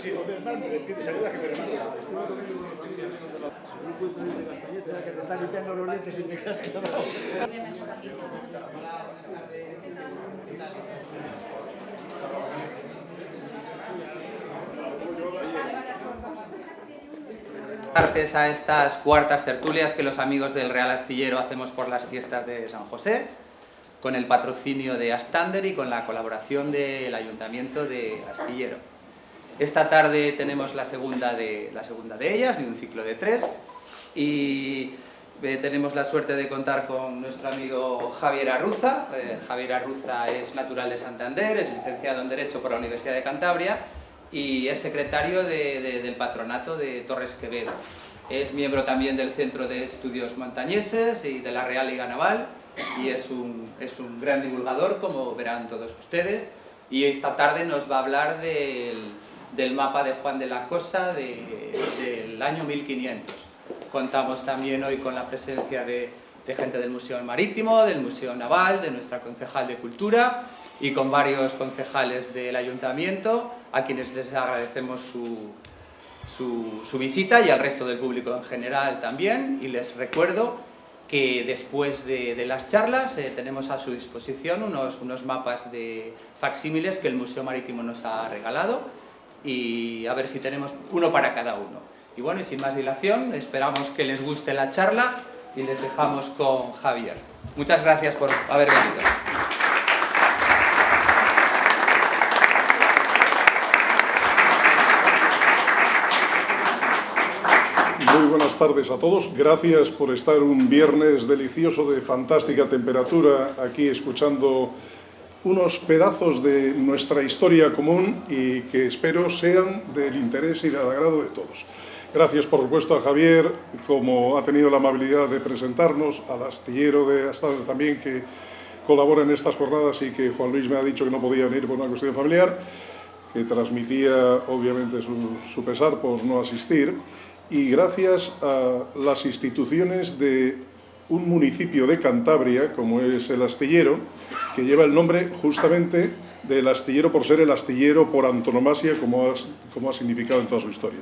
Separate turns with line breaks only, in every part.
Sí, o mi hermano me pide ayuda que mi hermano que te está limpiando los lentes y te quedas quebrado.
Artes a estas cuartas tertulias que los amigos del Real Astillero hacemos por las fiestas de San José, con el patrocinio de Astander y con la colaboración del Ayuntamiento de Astillero. Esta tarde tenemos la segunda de ellas, de un ciclo de 3, y tenemos la suerte de contar con nuestro amigo Javier Arruza. Javier Arruza es natural de Santander, es licenciado en Derecho por la Universidad de Cantabria y es secretario del patronato de Torres Quevedo. Es miembro también del Centro de Estudios Montañeses y de la Real Liga Naval y es un gran divulgador, como verán todos ustedes, y esta tarde nos va a hablar del mapa de Juan de la Cosa del año 1500. Contamos también hoy con la presencia de gente del Museo Marítimo, del Museo Naval, de nuestra concejal de Cultura y con varios concejales del Ayuntamiento, a quienes les agradecemos su visita y al resto del público en general también. Y les recuerdo que después de las charlas tenemos a su disposición unos mapas de facsímiles que el Museo Marítimo nos ha regalado y a ver si tenemos uno para cada uno. Y bueno, y sin más dilación, esperamos que les guste la charla y les dejamos con Javier. Muchas gracias por haber venido.
Muy buenas tardes a todos. Gracias por estar un viernes delicioso de fantástica temperatura aquí escuchando unos pedazos de nuestra historia común y que espero sean del interés y del agrado de todos. Gracias, por supuesto, a Javier, como ha tenido la amabilidad de presentarnos, al astillero de Astander también, que colabora en estas jornadas y que Juan Luis me ha dicho que no podía venir por una cuestión familiar, que transmitía, obviamente, su pesar por no asistir. Y gracias a las instituciones de un municipio de Cantabria, como es el Astillero, que lleva el nombre justamente del astillero por ser el astillero por antonomasia, como ha significado en toda su historia.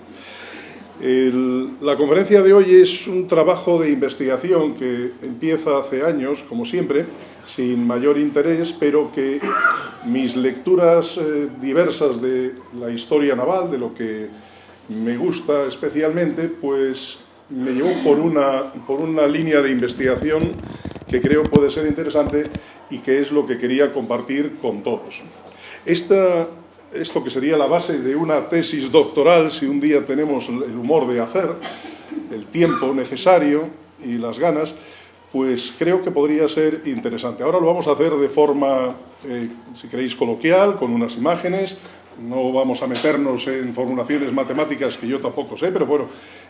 La conferencia de hoy es un trabajo de investigación que empieza hace años, como siempre, sin mayor interés, pero que mis lecturas diversas de la historia naval, de lo que me gusta especialmente, pues me llevó por una línea de investigación que creo puede ser interesante y que es lo que quería compartir con todos. Esto que sería la base de una tesis doctoral, si un día tenemos el humor de hacer, el tiempo necesario y las ganas, pues creo que podría ser interesante. Ahora lo vamos a hacer de forma, si queréis, coloquial, con unas imágenes. No vamos a meternos en formulaciones matemáticas que yo tampoco sé, pero bueno,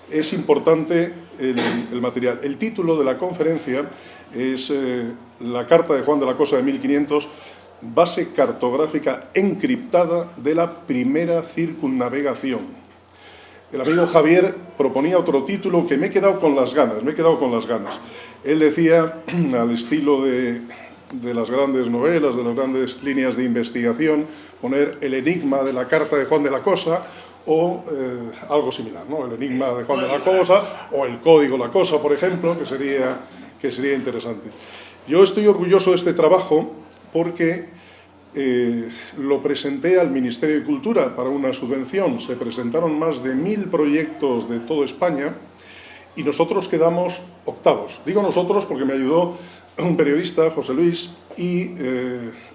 es importante el material. El título de la conferencia es La Carta de Juan de la Cosa de 1500, base cartográfica encriptada de la primera circunnavegación. El amigo Javier proponía otro título que me he quedado con las ganas, Él decía, al estilo de las grandes novelas, de las grandes líneas de investigación, poner el enigma de la Carta de Juan de la Cosa o algo similar, ¿no? El enigma de Juan de la Cosa o el Código la Cosa, por ejemplo, que sería interesante. Yo estoy orgulloso de este trabajo porque lo presenté al Ministerio de Cultura para una subvención. Se presentaron más de 1000 proyectos de toda España y nosotros quedamos octavos. Digo nosotros porque me ayudó un periodista, José Luis, y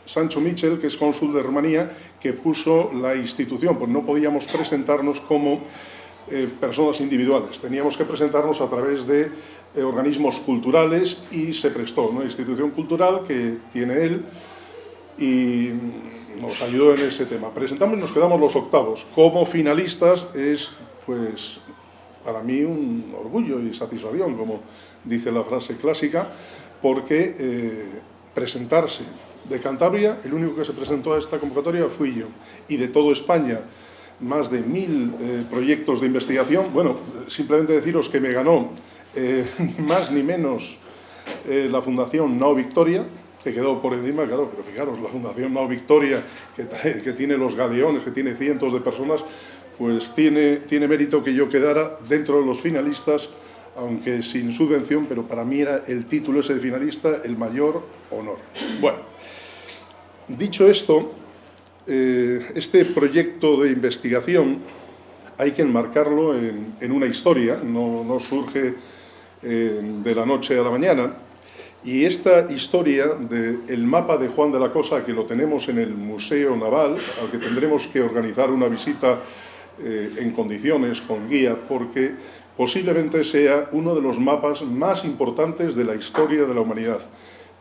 Sancho Michel, que es cónsul de Rumanía, que puso la institución, pues no podíamos presentarnos como personas individuales, teníamos que presentarnos a través de organismos culturales y se prestó una institución cultural que tiene él y nos ayudó en ese tema. Presentamos y nos quedamos los octavos. Como finalistas es, pues, para mí un orgullo y satisfacción, como dice la frase clásica, porque presentarse de Cantabria, el único que se presentó a esta convocatoria fui yo, y de toda España, más de 1000 proyectos de investigación. Bueno, simplemente deciros que me ganó ni más ni menos la Fundación Nao Victoria, que quedó por encima, claro, pero fijaros, la Fundación Nao Victoria, que tiene los galeones, que tiene cientos de personas, pues tiene mérito que yo quedara dentro de los finalistas, aunque sin subvención, pero para mí era el título ese de finalista el mayor honor. Bueno, dicho esto, este proyecto de investigación hay que enmarcarlo en una historia, no surge de la noche a la mañana, y esta historia del mapa de Juan de la Cosa, que lo tenemos en el Museo Naval, al que tendremos que organizar una visita en condiciones, con guía, porque posiblemente sea uno de los mapas más importantes de la historia de la humanidad.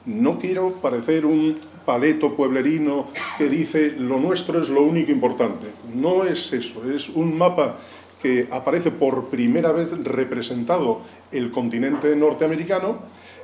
No quiero parecer un paleto pueblerino que dice lo nuestro es lo único importante. No es eso, es un mapa que aparece por primera vez representado el continente norteamericano,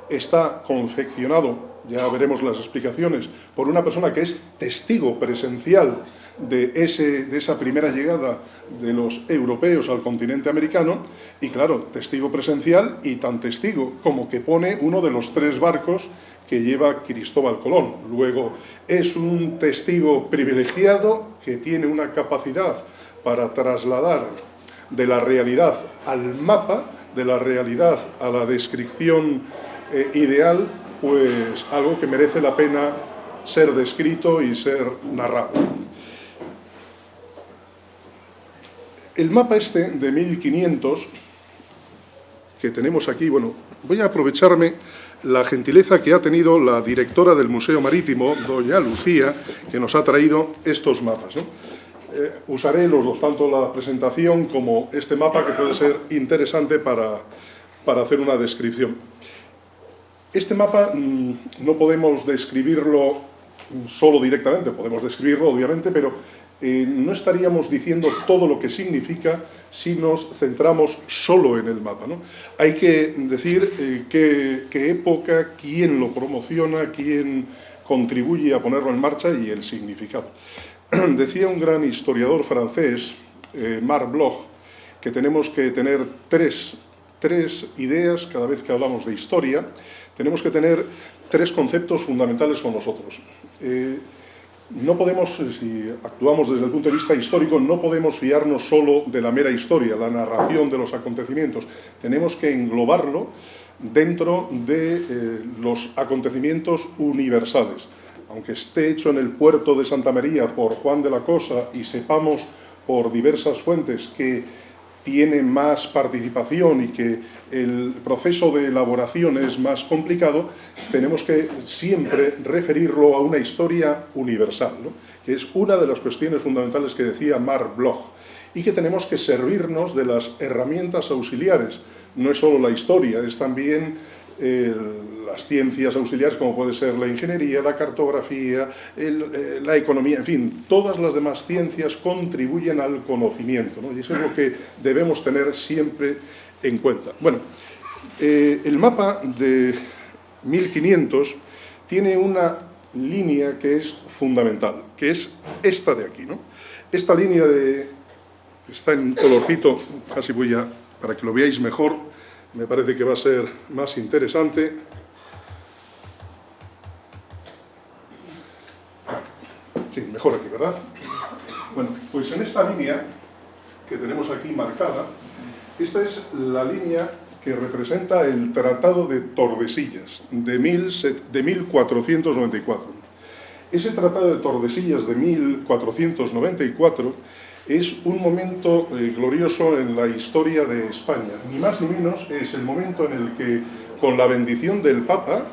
está confeccionado, ya veremos las explicaciones, por una persona que es testigo presencial de esa primera llegada de los europeos al continente americano, y claro, testigo presencial y tan testigo como que pone uno de los 3 barcos que lleva Cristóbal Colón. Luego, es un testigo privilegiado que tiene una capacidad para trasladar de la realidad al mapa, de la realidad a la descripción ideal, pues algo que merece la pena ser descrito y ser narrado. El mapa este de 1500 que tenemos aquí, bueno, voy a aprovecharme la gentileza que ha tenido la directora del Museo Marítimo, doña Lucía, que nos ha traído estos mapas, ¿no? Usaré los dos, tanto la presentación como este mapa, que puede ser interesante para hacer una descripción. Este mapa no podemos describirlo solo directamente, podemos describirlo obviamente, pero no estaríamos diciendo todo lo que significa si nos centramos solo en el mapa, ¿no? Hay que decir qué época, quién lo promociona, quién contribuye a ponerlo en marcha y el significado. Decía un gran historiador francés, Marc Bloch, que tenemos que tener tres ideas cada vez que hablamos de historia. Tenemos que tener 3 conceptos fundamentales con nosotros. No podemos, si actuamos desde el punto de vista histórico, no podemos fiarnos solo de la mera historia, la narración de los acontecimientos. Tenemos que englobarlo dentro de los acontecimientos universales. Aunque esté hecho en el puerto de Santa María por Juan de la Cosa y sepamos por diversas fuentes que tiene más participación y que el proceso de elaboración es más complicado, tenemos que siempre referirlo a una historia universal, ¿no? Que es una de las cuestiones fundamentales que decía Marc Bloch, y que tenemos que servirnos de las herramientas auxiliares. No es solo la historia, es también las ciencias auxiliares, como puede ser la ingeniería, la cartografía, la economía, en fin, todas las demás ciencias contribuyen al conocimiento, ¿no? Y eso es lo que debemos tener siempre en cuenta. Bueno, el mapa de 1500 tiene una línea que es fundamental, que es esta de aquí, ¿no? Esta línea está en colorcito, casi voy a, para que lo veáis mejor, me parece que va a ser más interesante. Sí, mejor aquí, ¿verdad? Bueno, pues en esta línea que tenemos aquí marcada, esta es la línea que representa el Tratado de Tordesillas de 1494. Ese Tratado de Tordesillas de 1494 es un momento glorioso en la historia de España. Ni más ni menos es el momento en el que, con la bendición del Papa,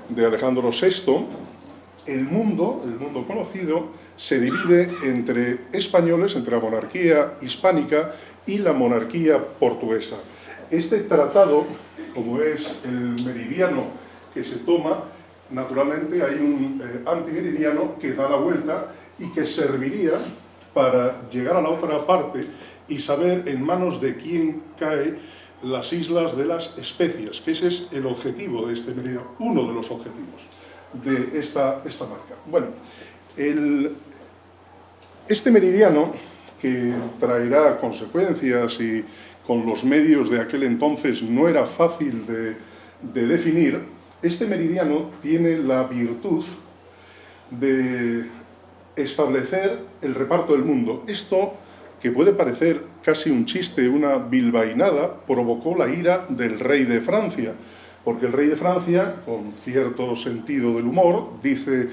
de Alejandro VI, el mundo conocido se divide entre españoles, entre la monarquía hispánica y la monarquía portuguesa. Este tratado, como es el meridiano que se toma, naturalmente hay un antimeridiano que da la vuelta y que serviría para llegar a la otra parte y saber en manos de quién cae las islas de las Especias, que ese es el objetivo de este meridiano, uno de los objetivos de esta marca. Bueno, este meridiano, que traerá consecuencias y con los medios de aquel entonces no era fácil de definir, este meridiano tiene la virtud de establecer el reparto del mundo. Esto que puede parecer casi un chiste, una bilbainada, provocó la ira del rey de Francia, porque el rey de Francia, con cierto sentido del humor, dice: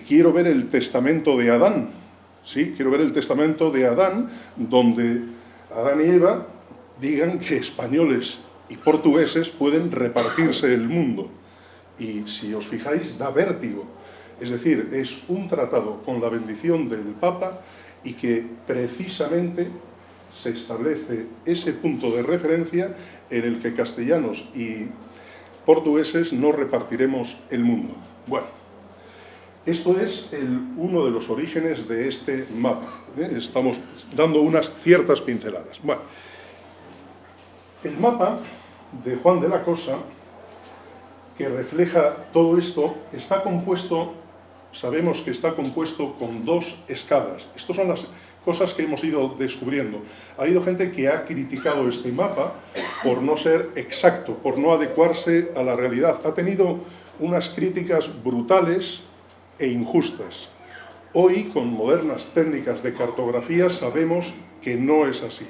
quiero ver el testamento de Adán, ¿sí? Quiero ver el testamento de Adán, donde Adán y Eva digan que españoles y portugueses pueden repartirse el mundo. Y si os fijáis, da vértigo. Es decir, es un tratado con la bendición del Papa y que precisamente se establece ese punto de referencia en el que castellanos y portugueses no repartiremos el mundo. Bueno, esto es uno de los orígenes de este mapa. Estamos dando unas ciertas pinceladas. Bueno, el mapa de Juan de la Cosa, que refleja todo esto, está compuesto, sabemos que está compuesto con 2 escalas. Estas son las cosas que hemos ido descubriendo. Ha habido gente que ha criticado este mapa por no ser exacto, por no adecuarse a la realidad. Ha tenido unas críticas brutales e injustas. Hoy, con modernas técnicas de cartografía, sabemos que no es así.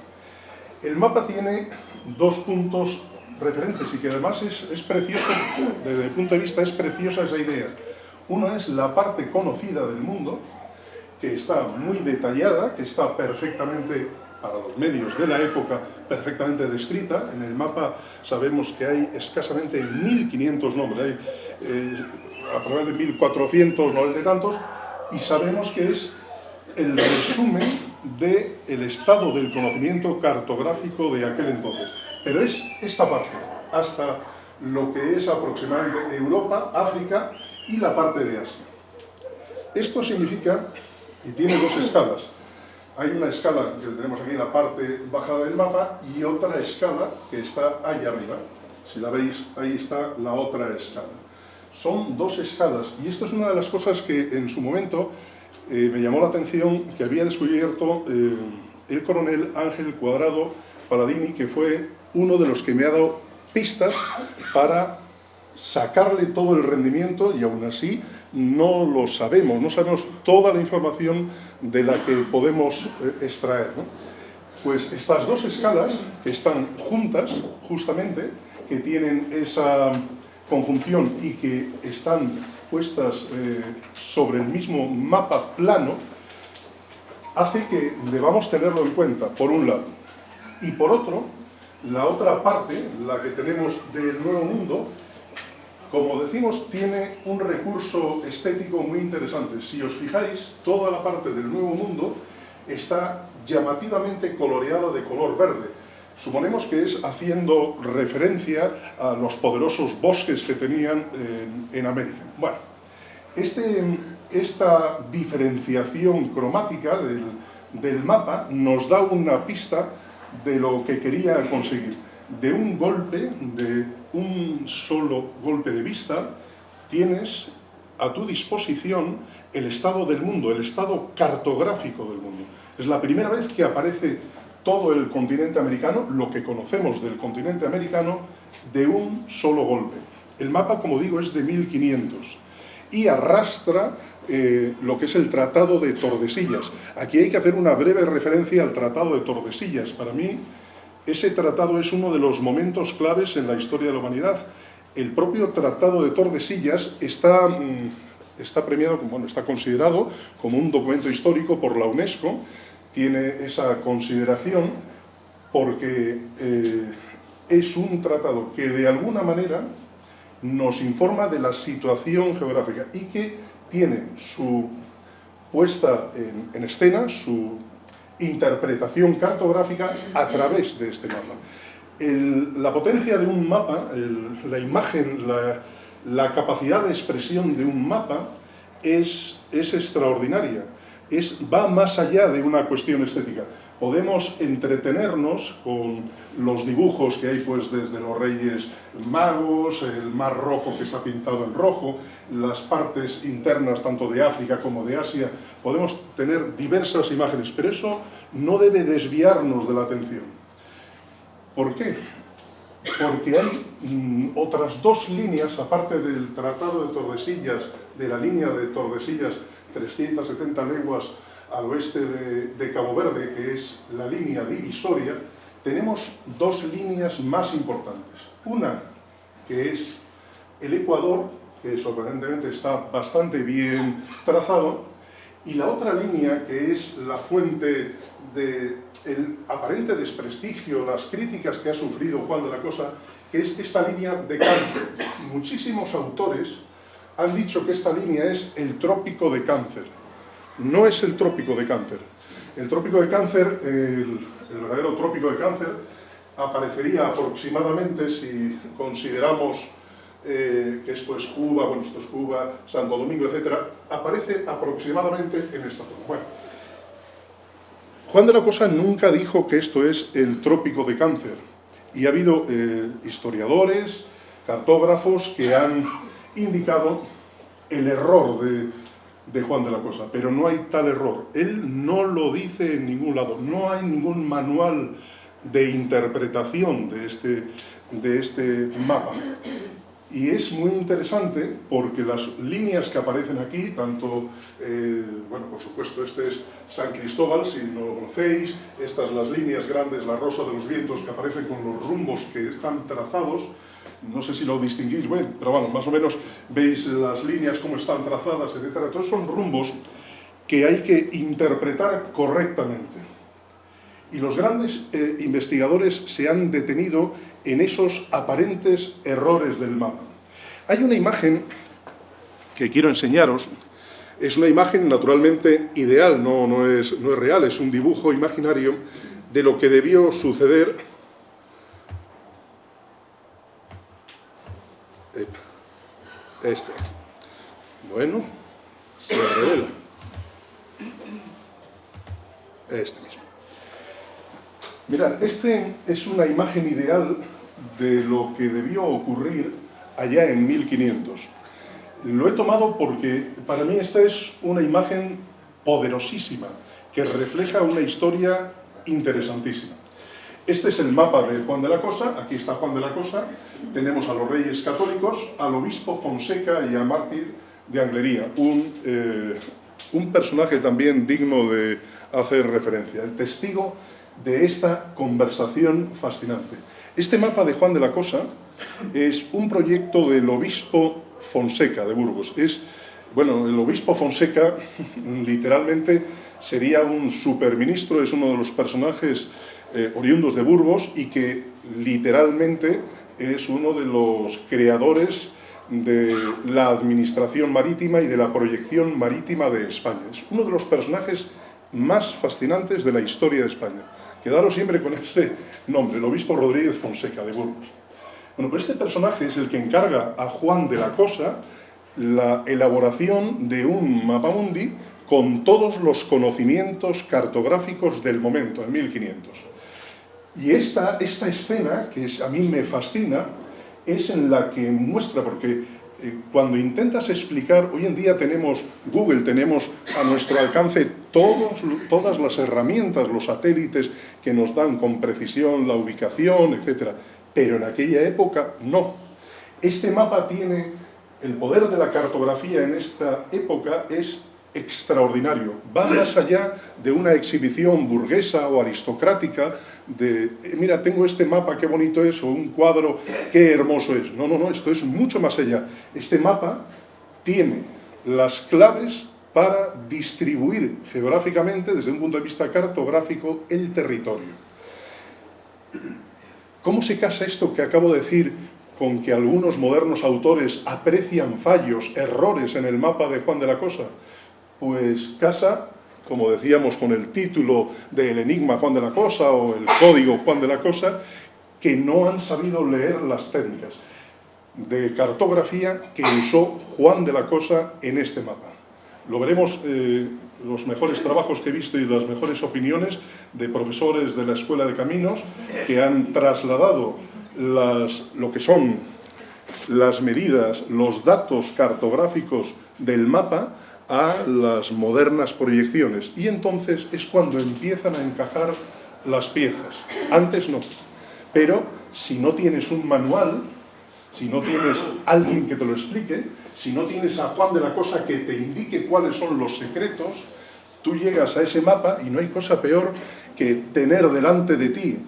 El mapa tiene 2 puntos referentes y que además es precioso, desde el punto de vista es preciosa esa idea. Uno es la parte conocida del mundo, que está muy detallada, que está perfectamente, para los medios de la época, perfectamente descrita. En el mapa sabemos que hay escasamente 1.500 nombres, hay aproximadamente 1.490 y tantos, y sabemos que es el resumen del estado del conocimiento cartográfico de aquel entonces. Pero es esta parte, hasta lo que es aproximadamente Europa, África y la parte de Asia. Esto significa, y tiene 2 escalas. Hay una escala que tenemos aquí en la parte baja del mapa y otra escala que está ahí arriba. Si la veis, ahí está la otra escala. Son 2 escalas y esto es una de las cosas que en su momento me llamó la atención, que había descubierto el coronel Ángel Cuadrado Paladini, que fue uno de los que me ha dado pistas para sacarle todo el rendimiento, y aún así no lo sabemos, no sabemos toda la información de la que podemos extraer, ¿no? Pues estas 2 escalas que están juntas, justamente, que tienen esa conjunción y que están puestas sobre el mismo mapa plano, hace que debamos tenerlo en cuenta, por un lado. Y por otro, la otra parte, la que tenemos del Nuevo Mundo, como decimos, tiene un recurso estético muy interesante. Si os fijáis, toda la parte del Nuevo Mundo está llamativamente coloreada de color verde. Suponemos que es haciendo referencia a los poderosos bosques que tenían en América. Bueno, esta diferenciación cromática del mapa nos da una pista de lo que quería conseguir. De un golpe, de un solo golpe de vista, tienes a tu disposición el estado del mundo, el estado cartográfico del mundo. Es la primera vez que aparece todo el continente americano, lo que conocemos del continente americano, de un solo golpe. El mapa, como digo, es de 1500 y arrastra lo que es el Tratado de Tordesillas. Aquí hay que hacer una breve referencia al Tratado de Tordesillas. Para mí, ese tratado es uno de los momentos claves en la historia de la humanidad. El propio Tratado de Tordesillas está premiado, bueno, está considerado como un documento histórico por la UNESCO. Tiene esa consideración porque es un tratado que de alguna manera nos informa de la situación geográfica y que tiene su puesta en escena, su interpretación cartográfica a través de este mapa. La potencia de un mapa, la imagen, la capacidad de expresión de un mapa es extraordinaria. Va más allá de una cuestión estética. Podemos entretenernos con los dibujos que hay, pues, desde los Reyes Magos, el Mar Rojo que está pintado en rojo, las partes internas tanto de África como de Asia. Podemos tener diversas imágenes, pero eso no debe desviarnos de la atención. ¿Por qué? Porque hay otras 2 líneas, aparte del Tratado de Tordesillas, de la línea de Tordesillas, 370 leguas al oeste de Cabo Verde, que es la línea divisoria, tenemos dos líneas más importantes. Una, que es el Ecuador, que sorprendentemente está bastante bien trazado, y la otra línea, que es la fuente del aparente desprestigio, las críticas que ha sufrido Juan de la Cosa, que es esta línea de Cáncer. Muchísimos autores han dicho que esta línea es el trópico de Cáncer. No es el trópico de Cáncer. El trópico de Cáncer, el verdadero trópico de Cáncer, aparecería aproximadamente, si consideramos que esto es Cuba, bueno, esto es Cuba, Santo Domingo, etc., aparece aproximadamente en esta forma. Bueno, Juan de la Cosa nunca dijo que esto es el trópico de Cáncer, y ha habido historiadores, cartógrafos que han indicado el error de Juan de la Cosa, pero no hay tal error. Él no lo dice en ningún lado, no hay ningún manual de interpretación de este mapa. Y es muy interesante porque las líneas que aparecen aquí, tanto, bueno, por supuesto, este es San Cristóbal, si no lo conocéis, estas las líneas grandes, la Rosa de los Vientos, que aparecen con los rumbos que están trazados, no sé si lo distinguís, bueno, pero bueno, más o menos veis las líneas cómo están trazadas, etc. Todos son rumbos que hay que interpretar correctamente. Y los grandes investigadores se han detenido en esos aparentes errores del mapa. Hay una imagen que quiero enseñaros, es una imagen naturalmente ideal, no es real, es un dibujo imaginario de lo que debió suceder. Este. Bueno, se revela. Este mismo. Mirad, este es una imagen ideal de lo que debió ocurrir allá en 1500. Lo he tomado porque para mí esta es una imagen poderosísima, que refleja una historia interesantísima. Este es el mapa de Juan de la Cosa, aquí está Juan de la Cosa, tenemos a los reyes católicos, al obispo Fonseca y a Mártir de Anglería, un personaje también digno de hacer referencia, el testigo de esta conversación fascinante. Este mapa de Juan de la Cosa es un proyecto del obispo Fonseca de Burgos. Bueno, el obispo Fonseca literalmente sería un superministro, es uno de los personajes oriundos de Burgos y que literalmente es uno de los creadores de la administración marítima y de la proyección marítima de España. Es uno de los personajes más fascinantes de la historia de España. Quedaros siempre con ese nombre, el obispo Rodríguez Fonseca de Burgos. Bueno, pues este personaje es el que encarga a Juan de la Cosa la elaboración de un mapamundi con todos los conocimientos cartográficos del momento, en 1500. Y esta escena, que a mí me fascina, es en la que muestra, porque cuando intentas explicar, hoy en día tenemos Google, tenemos a nuestro alcance todas las herramientas, los satélites que nos dan con precisión la ubicación, etc. Pero en aquella época no. Este mapa tiene, el poder de la cartografía en esta época es extraordinario, va más allá de una exhibición burguesa o aristocrática de, mira, tengo este mapa, qué bonito es, o un cuadro, qué hermoso es. No, esto es mucho más allá. Este mapa tiene las claves para distribuir geográficamente, desde un punto de vista cartográfico, el territorio. ¿Cómo se casa esto que acabo de decir con que algunos modernos autores aprecian fallos, errores en el mapa de Juan de la Cosa? Pues casa, como decíamos, con el título del enigma Juan de la Cosa o el código Juan de la Cosa, que no han sabido leer las técnicas de cartografía que usó Juan de la Cosa en este mapa. Lo veremos, los mejores trabajos que he visto y las mejores opiniones de profesores de la Escuela de Caminos que han trasladado lo que son las medidas, los datos cartográficos del mapa a las modernas proyecciones, y entonces es cuando empiezan a encajar las piezas. Antes no. Pero si no tienes un manual, si no tienes alguien que te lo explique, si no tienes a Juan de la Cosa que te indique cuáles son los secretos, Tú llegas a ese mapa y no hay cosa peor que tener delante de ti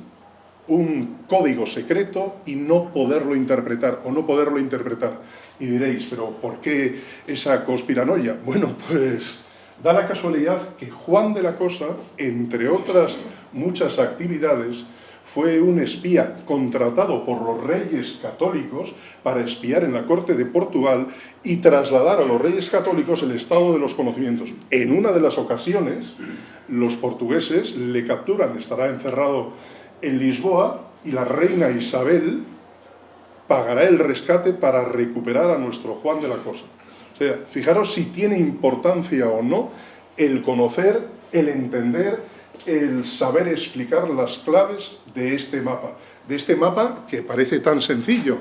un código secreto y no poderlo interpretar, o no poderlo interpretar. Y diréis, ¿pero por qué esa conspiranoia? Bueno, pues da la casualidad que Juan de la Cosa, entre otras muchas actividades, fue un espía contratado por los reyes católicos para espiar en la corte de Portugal y trasladar a los reyes católicos el estado de los conocimientos. En una de las ocasiones, los portugueses le capturan, estará encerrado en Lisboa, y la reina Isabel pagará el rescate para recuperar a nuestro Juan de la Cosa. O sea, fijaros si tiene importancia o no el conocer, el entender, el saber explicar las claves de este mapa que parece tan sencillo,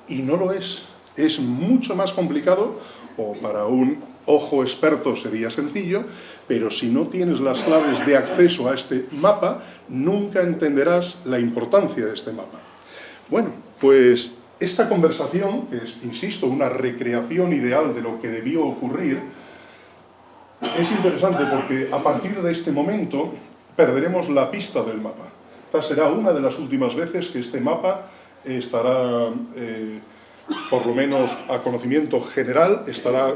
y no lo es mucho más complicado, o para un ojo experto sería sencillo, pero si no tienes las claves de acceso a este mapa, nunca entenderás la importancia de este mapa. Bueno, pues esta conversación, que es, insisto, una recreación ideal de lo que debió ocurrir, es interesante porque a partir de este momento perderemos la pista del mapa. Esta será una de las últimas veces que este mapa estará, por lo menos a conocimiento general, estará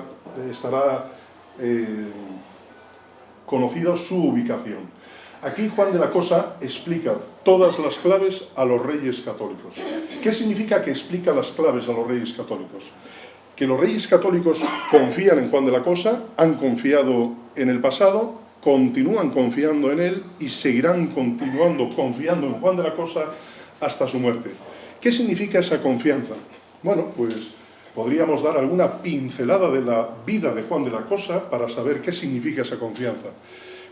conocido su ubicación. Aquí Juan de la Cosa explica todas las claves a los reyes católicos. ¿Qué significa que explica las claves a los reyes católicos? Que los reyes católicos confían en Juan de la Cosa, han confiado en el pasado, continúan confiando en él y seguirán continuando confiando en Juan de la Cosa hasta su muerte. ¿Qué significa esa confianza? Bueno, pues podríamos dar alguna pincelada de la vida de Juan de la Cosa para saber qué significa esa confianza.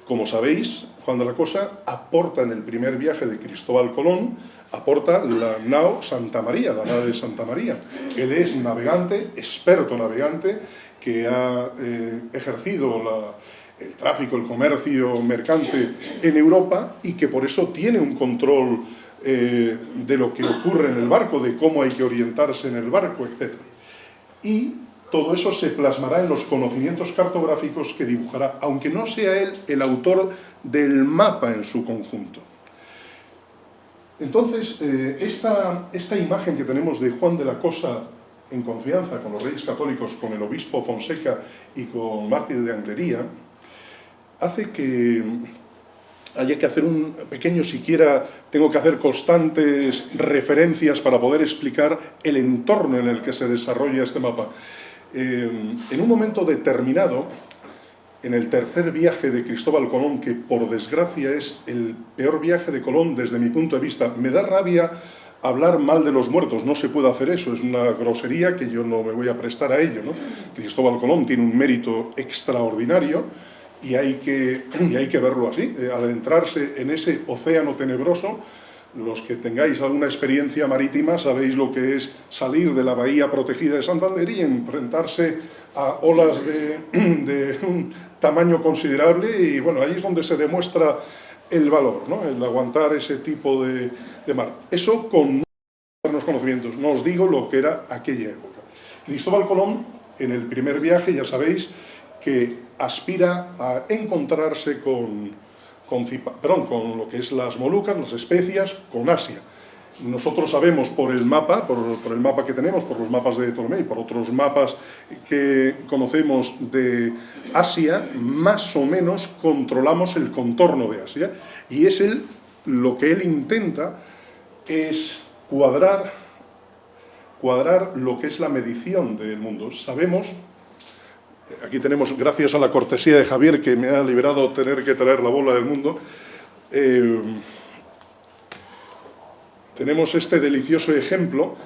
Como sabéis, Juan de la Cosa aporta en el primer viaje de Cristóbal Colón, aporta la nao Santa María, la nave de Santa María. Él es navegante, experto navegante, que ha ejercido el tráfico, el comercio mercante en Europa y que por eso tiene un control de lo que ocurre en el barco, de cómo hay que orientarse en el barco, etc. Y todo eso se plasmará en los conocimientos cartográficos que dibujará, aunque no sea él el autor del mapa en su conjunto. Entonces, esta imagen que tenemos de Juan de la Cosa en confianza con los reyes católicos, con el obispo Fonseca y con Mártir de Anglería, hace que haya que hacer un pequeño, siquiera tengo que hacer constantes referencias para poder explicar el entorno en el que se desarrolla este mapa. En un momento determinado, en el tercer viaje de Cristóbal Colón, que por desgracia es el peor viaje de Colón desde mi punto de vista, me da rabia hablar mal de los muertos, no se puede hacer eso, es una grosería que yo no me voy a prestar a ello, ¿no? Cristóbal Colón tiene un mérito extraordinario y hay que verlo así, adentrarse en ese océano tenebroso. Los que tengáis alguna experiencia marítima sabéis lo que es salir de la bahía protegida de Santander y enfrentarse a olas de un tamaño considerable, y bueno, ahí es donde se demuestra el valor, ¿no? El aguantar ese tipo de mar. Eso con los conocimientos, no os digo lo que era aquella época. Cristóbal Colón, en el primer viaje, ya sabéis que aspira a encontrarse con lo que es las Molucas, las Especias, con Asia. Nosotros sabemos por el mapa que tenemos, por los mapas de Ptolomeo y por otros mapas que conocemos de Asia, más o menos controlamos el contorno de Asia, y lo que él intenta es cuadrar lo que es la medición del mundo. Sabemos, aquí tenemos, gracias a la cortesía de Javier, que me ha liberado tener que traer la bola del mundo, tenemos este delicioso ejemplo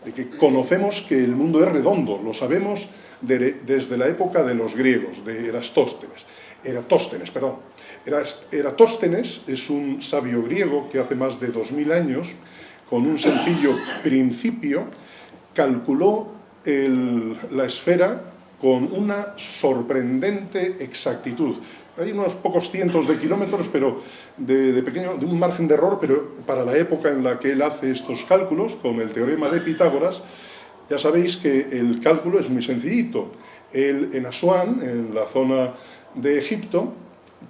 de que conocemos que el mundo es redondo, lo sabemos desde la época de los griegos, de Eratóstenes. Eratóstenes es un sabio griego que hace más de 2000 años, con un sencillo principio, calculó la esfera con una sorprendente exactitud. Hay unos pocos cientos de kilómetros, pero de un margen de error, pero para la época en la que él hace estos cálculos, con el teorema de Pitágoras, ya sabéis que el cálculo es muy sencillito. Él en Asuán, en la zona de Egipto,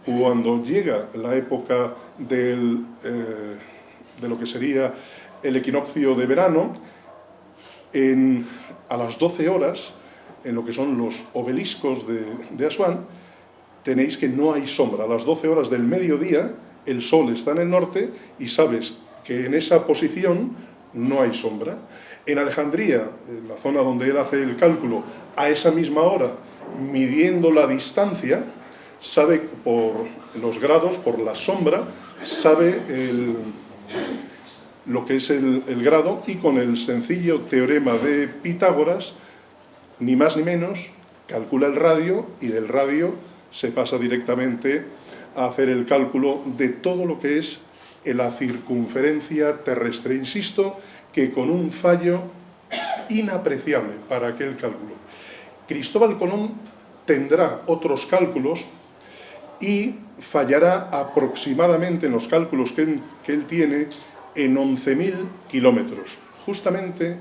cuando llega la época de lo que sería el equinoccio de verano, a las 12 horas, en lo que son los obeliscos de Asuán, tenéis que no hay sombra. A las 12 horas del mediodía, el sol está en el norte y sabes que en esa posición no hay sombra. En Alejandría, en la zona donde él hace el cálculo, a esa misma hora, midiendo la distancia, sabe por los grados, por la sombra, sabe lo que es el grado, y con el sencillo teorema de Pitágoras, ni más ni menos, calcula el radio, y del radio se pasa directamente a hacer el cálculo de todo lo que es la circunferencia terrestre. Insisto que con un fallo inapreciable para aquel cálculo. Cristóbal Colón tendrá otros cálculos y fallará aproximadamente en los cálculos que él tiene en 11.000 kilómetros, justamente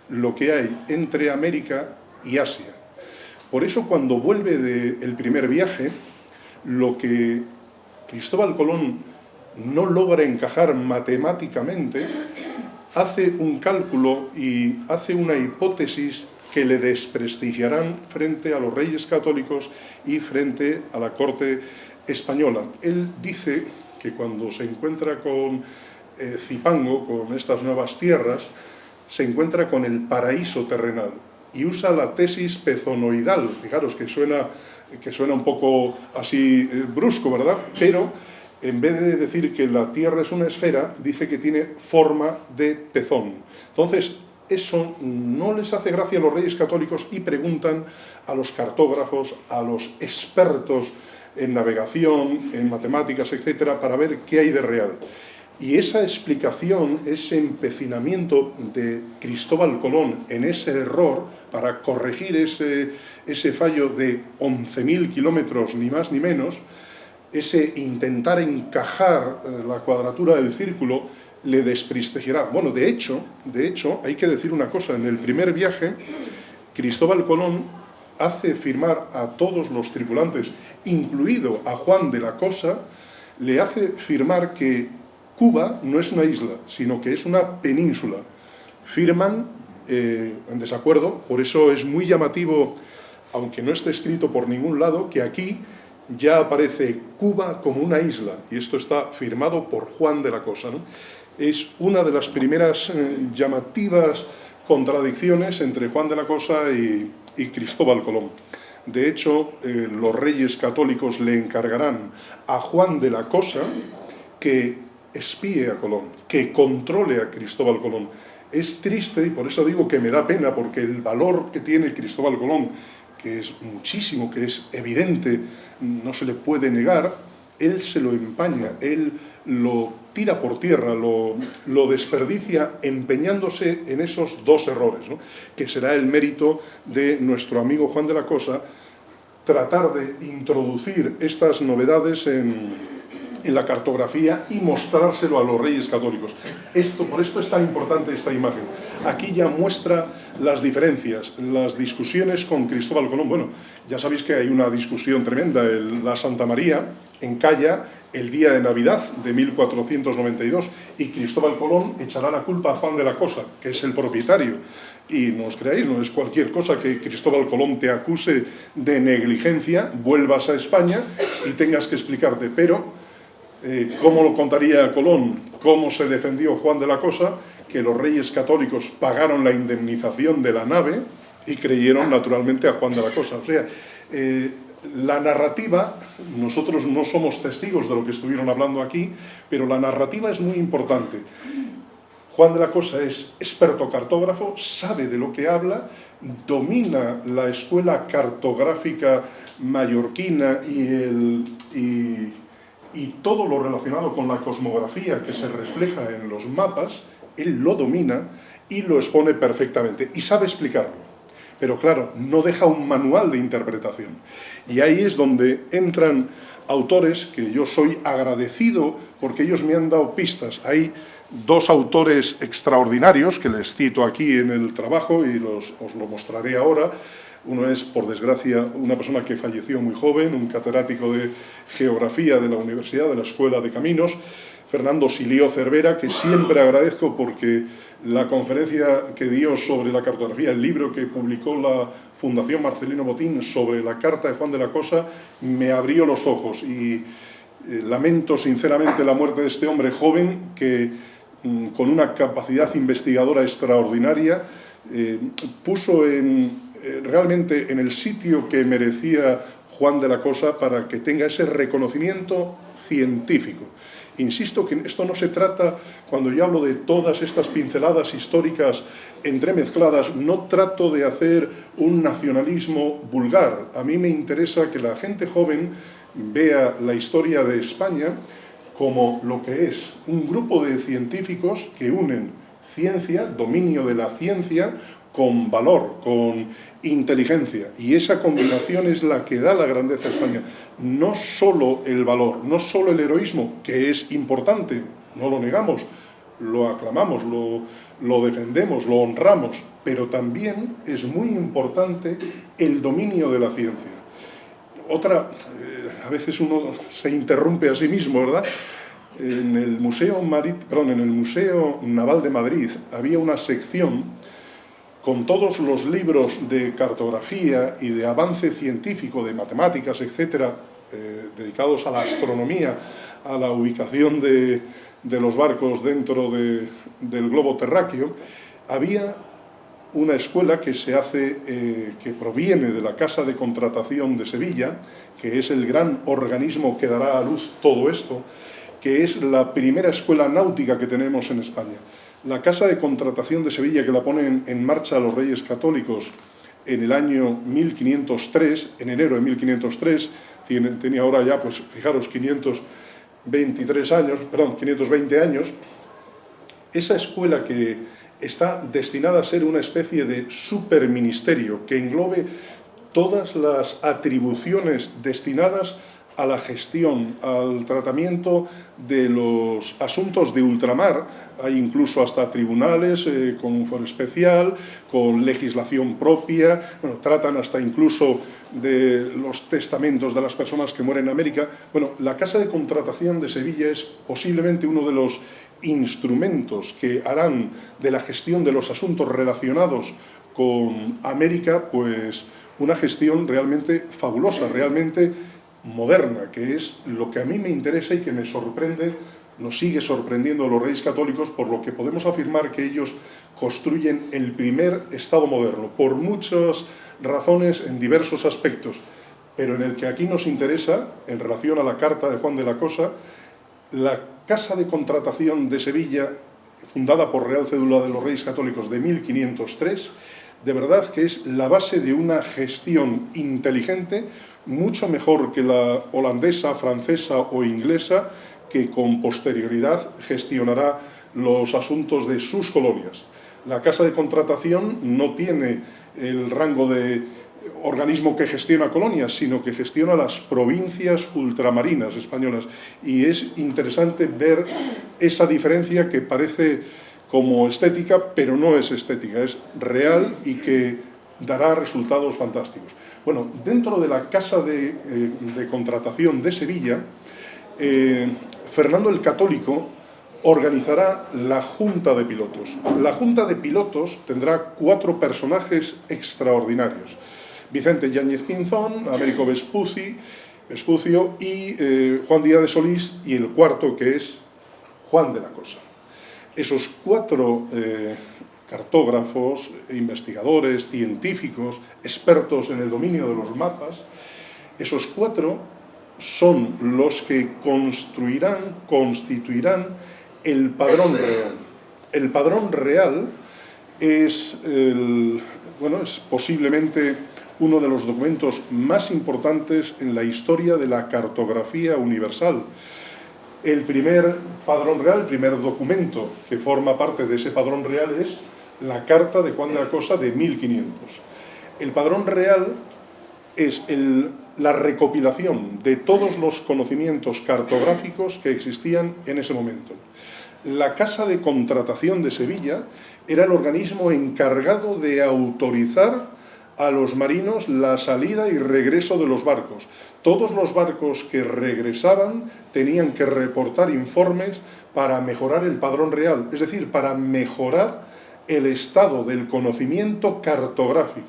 lo que hay entre América y Asia. Por eso, cuando vuelve del primer viaje, lo que Cristóbal Colón no logra encajar matemáticamente, hace un cálculo y hace una hipótesis que le desprestigiarán frente a los reyes católicos y frente a la corte española. Él dice que cuando se encuentra con Cipango, con estas nuevas tierras, se encuentra con el paraíso terrenal, y usa la tesis pezonoidal. Fijaros que suena un poco así brusco, ¿verdad? Pero en vez de decir que la Tierra es una esfera, dice que tiene forma de pezón. Entonces, eso no les hace gracia a los reyes católicos y preguntan a los cartógrafos, a los expertos en navegación, en matemáticas, etcétera, para ver qué hay de real. Y esa explicación, ese empecinamiento de Cristóbal Colón en ese error para corregir ese fallo de 11.000 kilómetros, ni más ni menos, ese intentar encajar la cuadratura del círculo, le desprestigiará. Bueno, de hecho, hay que decir una cosa. En el primer viaje, Cristóbal Colón hace firmar a todos los tripulantes, incluido a Juan de la Cosa, le hace firmar que Cuba no es una isla, sino que es una península. Firman en desacuerdo, por eso es muy llamativo, aunque no esté escrito por ningún lado, que aquí ya aparece Cuba como una isla, y esto está firmado por Juan de la Cosa, ¿no? Es una de las primeras llamativas contradicciones entre Juan de la Cosa y Cristóbal Colón. De hecho, los reyes católicos le encargarán a Juan de la Cosa que espíe a Colón, que controle a Cristóbal Colón. Es triste, y por eso digo que me da pena, porque el valor que tiene Cristóbal Colón, que es muchísimo, que es evidente, no se le puede negar, él se lo empaña, él lo tira por tierra, lo desperdicia empeñándose en esos dos errores, ¿no? Que será el mérito de nuestro amigo Juan de la Cosa, tratar de introducir estas novedades en la cartografía y mostrárselo a los reyes católicos. Por esto es tan importante esta imagen. Aquí ya muestra las diferencias, las discusiones con Cristóbal Colón. Bueno, ya sabéis que hay una discusión tremenda. La Santa María encalla el día de Navidad de 1492 y Cristóbal Colón echará la culpa a Juan de la Cosa, que es el propietario. Y no os creáis, no es cualquier cosa que Cristóbal Colón te acuse de negligencia, vuelvas a España y tengas que explicarte. Pero ¿cómo lo contaría Colón? ¿Cómo se defendió Juan de la Cosa? Que los reyes católicos pagaron la indemnización de la nave y creyeron naturalmente a Juan de la Cosa. O sea, la narrativa, nosotros no somos testigos de lo que estuvieron hablando aquí, pero la narrativa es muy importante. Juan de la Cosa es experto cartógrafo, sabe de lo que habla, domina la escuela cartográfica mallorquina y todo lo relacionado con la cosmografía que se refleja en los mapas, él lo domina y lo expone perfectamente y sabe explicarlo. Pero claro, no deja un manual de interpretación. Y ahí es donde entran autores que yo soy agradecido porque ellos me han dado pistas. Hay dos autores extraordinarios que les cito aquí en el trabajo y os lo mostraré ahora. Uno es, por desgracia, una persona que falleció muy joven, un catedrático de Geografía de la Universidad, de la Escuela de Caminos, Fernando Silió Cervera, que siempre agradezco porque la conferencia que dio sobre la cartografía, el libro que publicó la Fundación Marcelino Botín sobre la Carta de Juan de la Cosa, me abrió los ojos y lamento sinceramente la muerte de este hombre joven que, con una capacidad investigadora extraordinaria, puso realmente en el sitio que merecía Juan de la Cosa para que tenga ese reconocimiento científico. Insisto que esto no se trata, cuando yo hablo de todas estas pinceladas históricas entremezcladas, no trato de hacer un nacionalismo vulgar. A mí me interesa que la gente joven vea la historia de España como lo que es un grupo de científicos que unen ciencia, dominio de la ciencia, con valor, con inteligencia, y esa combinación es la que da la grandeza a España. No solo el valor, no solo el heroísmo, que es importante, no lo negamos, lo aclamamos, lo defendemos, lo honramos, pero también es muy importante el dominio de la ciencia. A veces uno se interrumpe a sí mismo, ¿verdad? En el Museo Naval de Madrid había una sección con todos los libros de cartografía y de avance científico, de matemáticas, etcétera, dedicados a la astronomía, a la ubicación de los barcos dentro del globo terráqueo. Había una escuela que que proviene de la Casa de Contratación de Sevilla, que es el gran organismo que dará a luz todo esto, que es la primera escuela náutica que tenemos en España. La Casa de Contratación de Sevilla, que la ponen en marcha los Reyes Católicos en el año 1503, en enero de 1503, tenía ahora ya, pues fijaros, 520 años, esa escuela que está destinada a ser una especie de superministerio que englobe todas las atribuciones destinadas a la gestión, al tratamiento de los asuntos de ultramar. Hay incluso hasta tribunales con un foro especial, con legislación propia, bueno, tratan hasta incluso de los testamentos de las personas que mueren en América. Bueno, la Casa de Contratación de Sevilla es posiblemente uno de los instrumentos que harán de la gestión de los asuntos relacionados con América, pues una gestión realmente fabulosa, realmente moderna, que es lo que a mí me interesa y que me sorprende, nos sigue sorprendiendo a los Reyes Católicos, por lo que podemos afirmar que ellos construyen el primer Estado moderno, por muchas razones en diversos aspectos, pero en el que aquí nos interesa, en relación a la Carta de Juan de la Cosa, la Casa de Contratación de Sevilla, fundada por Real Cédula de los Reyes Católicos de 1503, de verdad que es la base de una gestión inteligente, mucho mejor que la holandesa, francesa o inglesa, que con posterioridad gestionará los asuntos de sus colonias. La Casa de Contratación no tiene el rango de organismo que gestiona colonias, sino que gestiona las provincias ultramarinas españolas. Y es interesante ver esa diferencia que parece como estética, pero no es estética, es real y que dará resultados fantásticos. Bueno, dentro de la Casa de Contratación de Sevilla, Fernando el Católico organizará la Junta de Pilotos. La Junta de Pilotos tendrá 4 personajes extraordinarios: Vicente Yáñez Pinzón, Américo Vespucio y Juan Díaz de Solís, y el cuarto, que es Juan de la Cosa. Esos 4 cartógrafos, investigadores, científicos, expertos en el dominio de los mapas, esos 4 son los que constituirán el padrón real. El padrón real es posiblemente uno de los documentos más importantes en la historia de la cartografía universal. El primer padrón real, el primer documento que forma parte de ese padrón real es la Carta de Juan de la Cosa de 1500. El padrón real es la recopilación de todos los conocimientos cartográficos que existían en ese momento. La Casa de Contratación de Sevilla era el organismo encargado de autorizar a los marinos la salida y regreso de los barcos. Todos los barcos que regresaban tenían que reportar informes para mejorar el padrón real, es decir, para mejorar el estado del conocimiento cartográfico.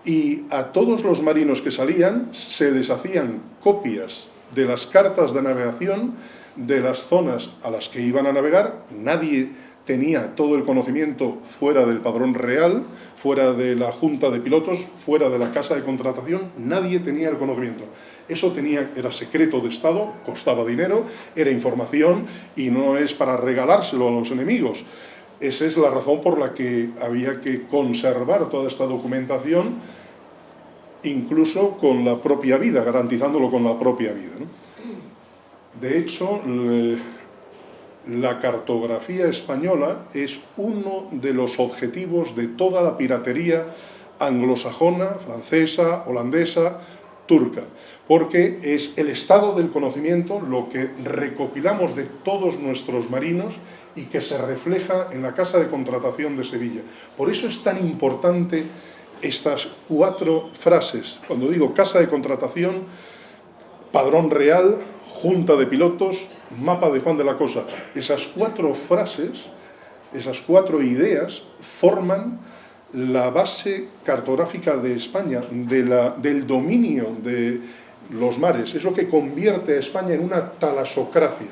Y a todos los marinos que salían se les hacían copias de las cartas de navegación de las zonas a las que iban a navegar. Nadie tenía todo el conocimiento fuera del padrón real, fuera de la junta de pilotos, fuera de la casa de contratación, nadie tenía el conocimiento. Eso era secreto de Estado, costaba dinero, era información y no es para regalárselo a los enemigos. Esa es la razón por la que había que conservar toda esta documentación, incluso con la propia vida, garantizándolo con la propia vida, ¿no? De hecho, la cartografía española es uno de los objetivos de toda la piratería anglosajona, francesa, holandesa, turca, porque es el estado del conocimiento lo que recopilamos de todos nuestros marinos y que se refleja en la Casa de Contratación de Sevilla. Por eso es tan importante estas 4 frases. Cuando digo Casa de Contratación, Padrón Real, Junta de Pilotos, Mapa de Juan de la Cosa. Esas 4 frases, esas 4 ideas forman la base cartográfica de España, del dominio de los mares. Es lo que convierte a España en una talasocracia,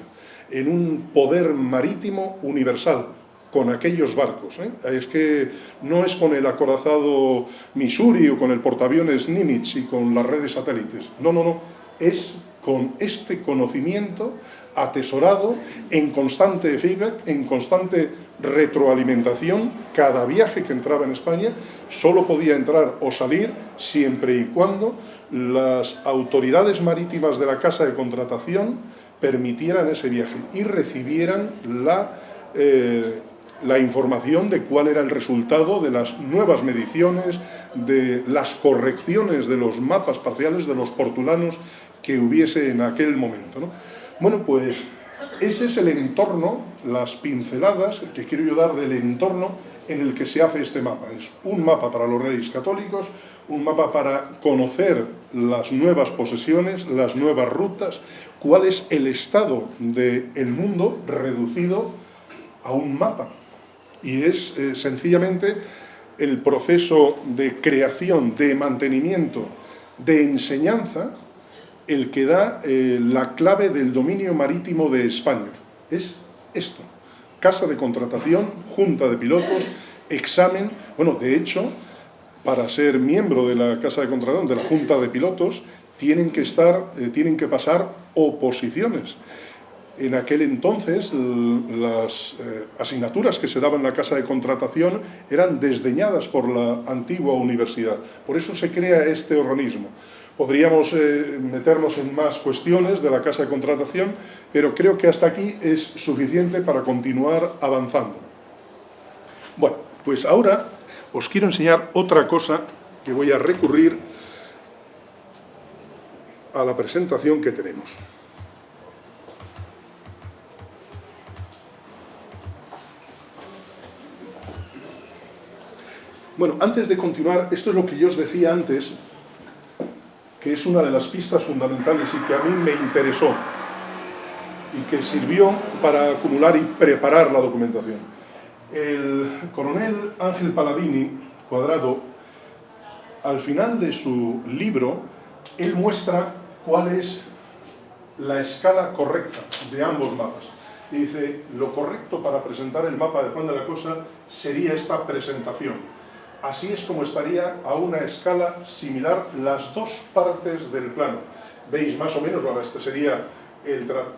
en un poder marítimo universal, con aquellos barcos, ¿eh? Es que no es con el acorazado Missouri o con el portaaviones Nimitz y con las redes satélites. No, no, no. Es con este conocimiento atesorado en constante feedback, en constante retroalimentación. Cada viaje que entraba en España solo podía entrar o salir siempre y cuando las autoridades marítimas de la Casa de Contratación permitieran ese viaje y recibieran la información de cuál era el resultado de las nuevas mediciones, de las correcciones de los mapas parciales de los portulanos que hubiese en aquel momento, ¿no? Bueno, pues ese es el entorno, las pinceladas que quiero yo dar del entorno en el que se hace este mapa. Es un mapa para los reyes católicos, un mapa para conocer las nuevas posesiones, las nuevas rutas, cuál es el estado del mundo reducido a un mapa. Y es sencillamente el proceso de creación, de mantenimiento, de enseñanza, el que da la clave del dominio marítimo de España. Es esto: Casa de Contratación, Junta de Pilotos, examen. Bueno, de hecho, para ser miembro de la Casa de Contratación, de la Junta de Pilotos, tienen que pasar oposiciones. En aquel entonces, las asignaturas que se daban en la Casa de Contratación eran desdeñadas por la antigua universidad. Por eso se crea este organismo. Podríamos meternos en más cuestiones de la Casa de Contratación, pero creo que hasta aquí es suficiente para continuar avanzando. Bueno, pues ahora os quiero enseñar otra cosa que voy a recurrir a la presentación que tenemos. Bueno, antes de continuar, esto es lo que yo os decía antes, que es una de las pistas fundamentales y que a mí me interesó y que sirvió para acumular y preparar la documentación. El coronel Ángel Paladini Cuadrado, al final de su libro, él muestra cuál es la escala correcta de ambos mapas. Y dice, lo correcto para presentar el mapa de Juan de la Cosa sería esta presentación. Así es como estaría a una escala similar las 2 partes del plano. Veis más o menos, bueno, esta sería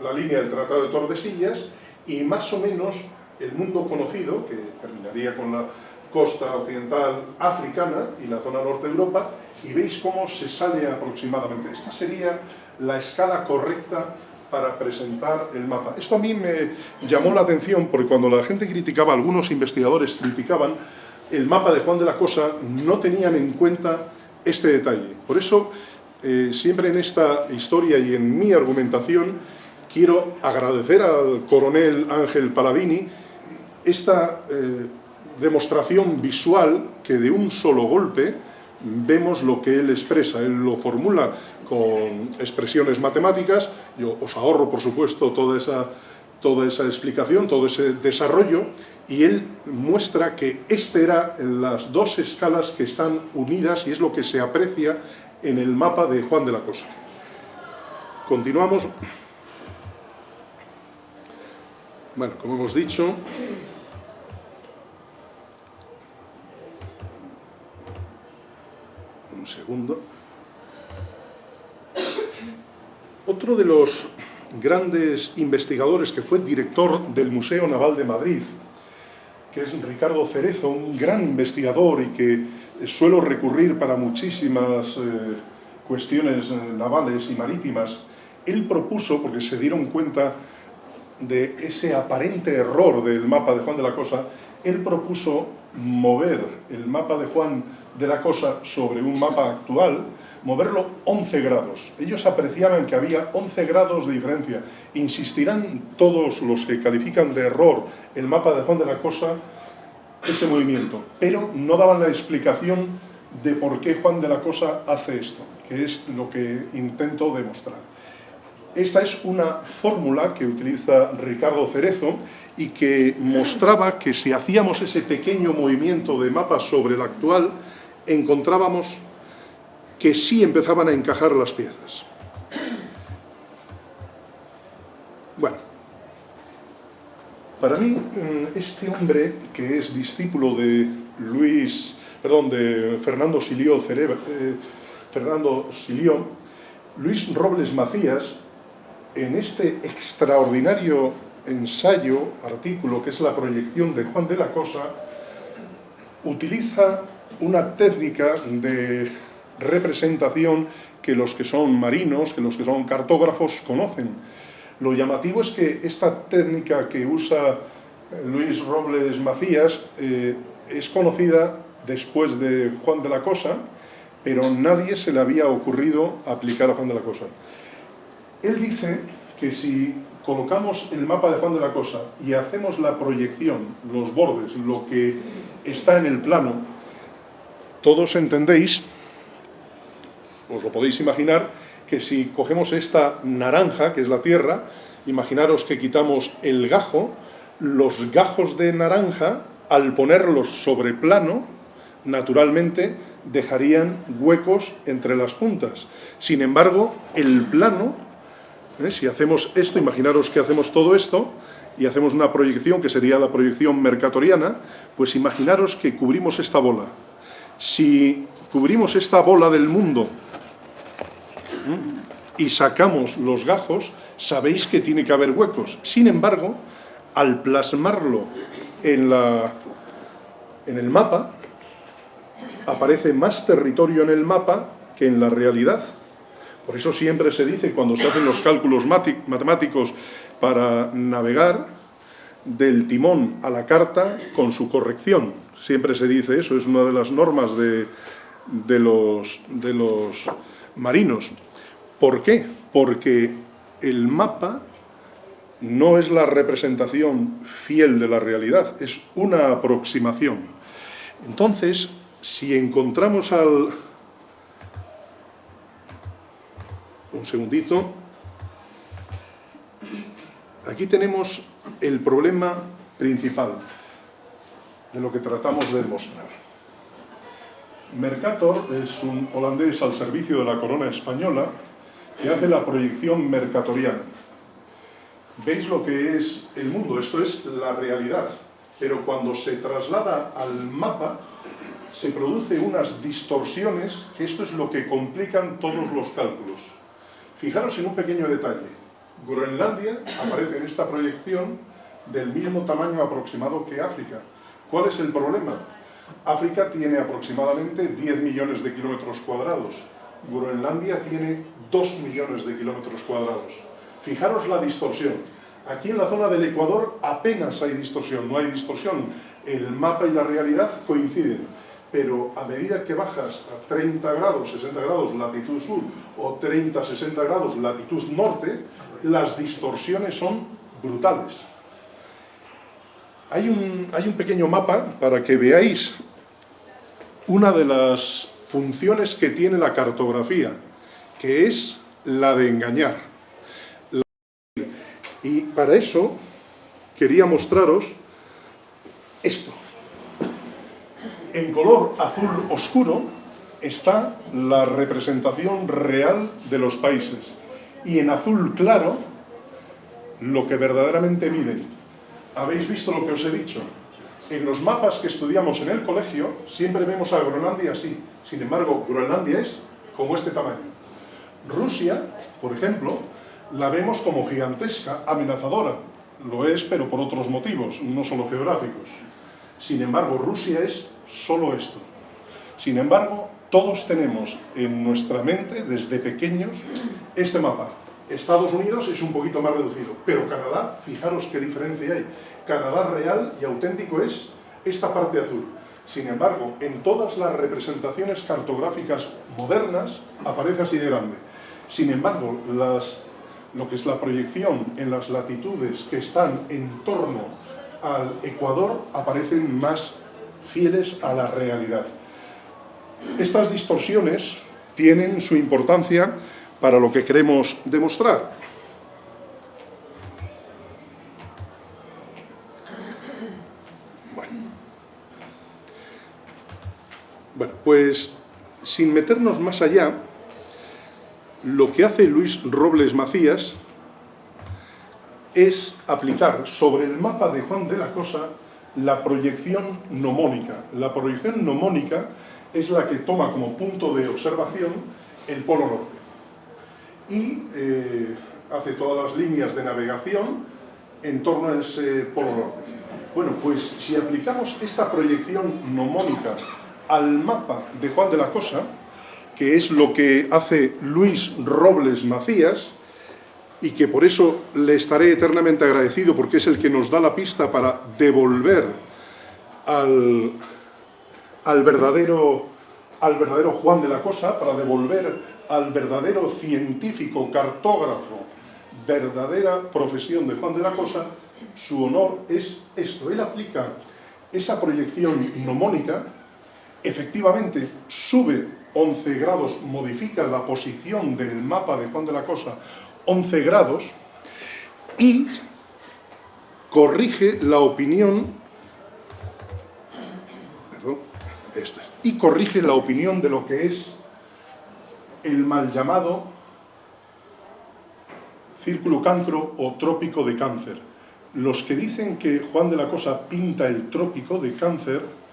la línea del Tratado de Tordesillas y más o menos el mundo conocido, que terminaría con la costa occidental africana y la zona norte de Europa, y veis cómo se sale aproximadamente. Esta sería la escala correcta para presentar el mapa. Esto a mí me llamó la atención porque cuando la gente criticaba, algunos investigadores criticaban el mapa de Juan de la Cosa, no tenían en cuenta este detalle. Por eso, siempre en esta historia y en mi argumentación, quiero agradecer al coronel Ángel Paladini esta demostración visual que de un solo golpe vemos lo que él expresa. Él lo formula con expresiones matemáticas. Yo os ahorro, por supuesto, toda esa explicación, todo ese desarrollo, y él muestra que eran las dos escalas que están unidas y es lo que se aprecia en el mapa de Juan de la Cosa. Continuamos. Bueno, como hemos dicho, un segundo. Otro de los grandes investigadores que fue director del Museo Naval de Madrid, que es Ricardo Cerezo, un gran investigador y que suelo recurrir para muchísimas cuestiones navales y marítimas, él propuso, porque se dieron cuenta de ese aparente error del mapa de Juan de la Cosa, él propuso mover el mapa de Juan de la Cosa sobre un mapa actual, moverlo 11 grados. Ellos apreciaban que había 11 grados de diferencia. Insistirán todos los que califican de error el mapa de Juan de la Cosa ese movimiento, pero no daban la explicación de por qué Juan de la Cosa hace esto, que es lo que intento demostrar. Esta es una fórmula que utiliza Ricardo Cerezo y que mostraba que si hacíamos ese pequeño movimiento de mapa sobre el actual, encontrábamos que sí empezaban a encajar las piezas. Bueno, para mí, este hombre, que es discípulo de Fernando Silió, Luis Robles Macías, en este extraordinario ensayo, artículo, que es la proyección de Juan de la Cosa, utiliza una técnica de representación que los que son marinos, que los que son cartógrafos conocen. Lo llamativo es que esta técnica que usa Luis Robles Macías es conocida después de Juan de la Cosa, pero nadie se le había ocurrido aplicar a Juan de la Cosa. Él dice que si colocamos el mapa de Juan de la Cosa y hacemos la proyección, los bordes, lo que está en el plano, todos entendéis, os lo podéis imaginar, que si cogemos esta naranja, que es la Tierra, imaginaros que quitamos el gajo, los gajos de naranja, al ponerlos sobre plano, naturalmente dejarían huecos entre las puntas. Sin embargo, el plano, si hacemos esto, imaginaros que hacemos todo esto y hacemos una proyección que sería la proyección mercatoriana, pues imaginaros que cubrimos esta bola. Si cubrimos esta bola del mundo y sacamos los gajos, sabéis que tiene que haber huecos. Sin embargo, al plasmarlo en el mapa, aparece más territorio en el mapa que en la realidad. Por eso siempre se dice, cuando se hacen los cálculos matemáticos para navegar, del timón a la carta con su corrección. Siempre se dice eso, es una de las normas de los marinos. ¿Por qué? Porque el mapa no es la representación fiel de la realidad, es una aproximación. Entonces, si encontramos un segundito. Aquí tenemos el problema principal de lo que tratamos de demostrar. Mercator es un holandés al servicio de la corona española que hace la proyección mercatoriana. ¿Veis lo que es el mundo? Esto es la realidad. Pero cuando se traslada al mapa, se producen unas distorsiones, que esto es lo que complican todos los cálculos. Fijaros en un pequeño detalle. Groenlandia aparece en esta proyección del mismo tamaño aproximado que África. ¿Cuál es el problema? África tiene aproximadamente 10 millones de kilómetros cuadrados. Groenlandia tiene 2 millones de kilómetros cuadrados. Fijaros la distorsión. Aquí en la zona del Ecuador apenas hay distorsión, no hay distorsión. El mapa y la realidad coinciden. Pero a medida que bajas a 30 grados, 60 grados latitud sur o 30, 60 grados latitud norte, las distorsiones son brutales. Hay un pequeño mapa para que veáis una de las funciones que tiene la cartografía, que es la de engañar. Y para eso quería mostraros esto. En color azul oscuro está la representación real de los países y en azul claro lo que verdaderamente miden. ¿Habéis visto lo que os he dicho? En los mapas que estudiamos en el colegio siempre vemos a Groenlandia así. Sin embargo, Groenlandia es como este tamaño. Rusia, por ejemplo, la vemos como gigantesca, amenazadora. Lo es, pero por otros motivos, no solo geográficos. Sin embargo, Rusia es solo esto. Sin embargo, todos tenemos en nuestra mente, desde pequeños, este mapa. Estados Unidos es un poquito más reducido, pero Canadá, fijaros qué diferencia hay. Canadá real y auténtico es esta parte azul. Sin embargo, en todas las representaciones cartográficas modernas aparece así de grande. Sin embargo, lo que es la proyección en las latitudes que están en torno al Ecuador aparecen más fieles a la realidad. Estas distorsiones tienen su importancia para lo que queremos demostrar. Bueno, pues sin meternos más allá, lo que hace Luis Robles Macías es aplicar sobre el mapa de Juan de la Cosa la proyección gnomónica. La proyección gnomónica es la que toma como punto de observación el Polo Norte y hace todas las líneas de navegación en torno a ese Polo Norte. Bueno, pues si aplicamos esta proyección gnomónica al mapa de Juan de la Cosa, que es lo que hace Luis Robles Macías, y que por eso le estaré eternamente agradecido, porque es el que nos da la pista para devolver al verdadero Juan de la Cosa, para devolver al verdadero científico, cartógrafo, verdadera profesión de Juan de la Cosa, su honor es esto. Él aplica esa proyección gnomónica, efectivamente sube 11 grados, modifica la posición del mapa de Juan de la Cosa 11 grados y corrige la opinión, corrige la opinión de lo que es el mal llamado Círculo Cancro o Trópico de Cáncer. Los que dicen que Juan de la Cosa pinta el Trópico de Cáncer,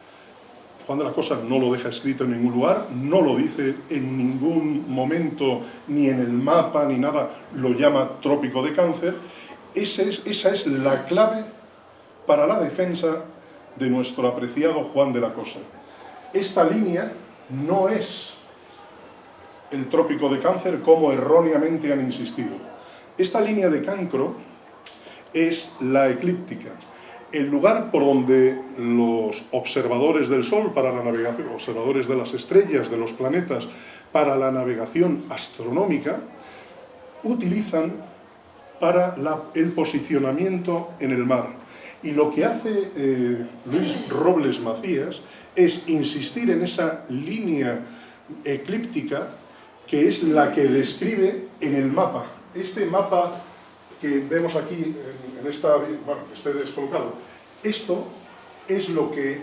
Juan de la Cosa no lo deja escrito en ningún lugar, no lo dice en ningún momento, ni en el mapa, ni nada, lo llama Trópico de Cáncer. Esa es la clave para la defensa de nuestro apreciado Juan de la Cosa. Esta línea no es el Trópico de Cáncer como erróneamente han insistido. Esta línea de cancro es la eclíptica. El lugar por donde los observadores del Sol para la navegación, observadores de las estrellas, de los planetas, para la navegación astronómica, utilizan para el posicionamiento en el mar. Y lo que hace Luis Robles Macías es insistir en esa línea eclíptica que es la que describe en el mapa. Este mapa que vemos aquí, en esta, bueno, que esté descolocado, esto es lo que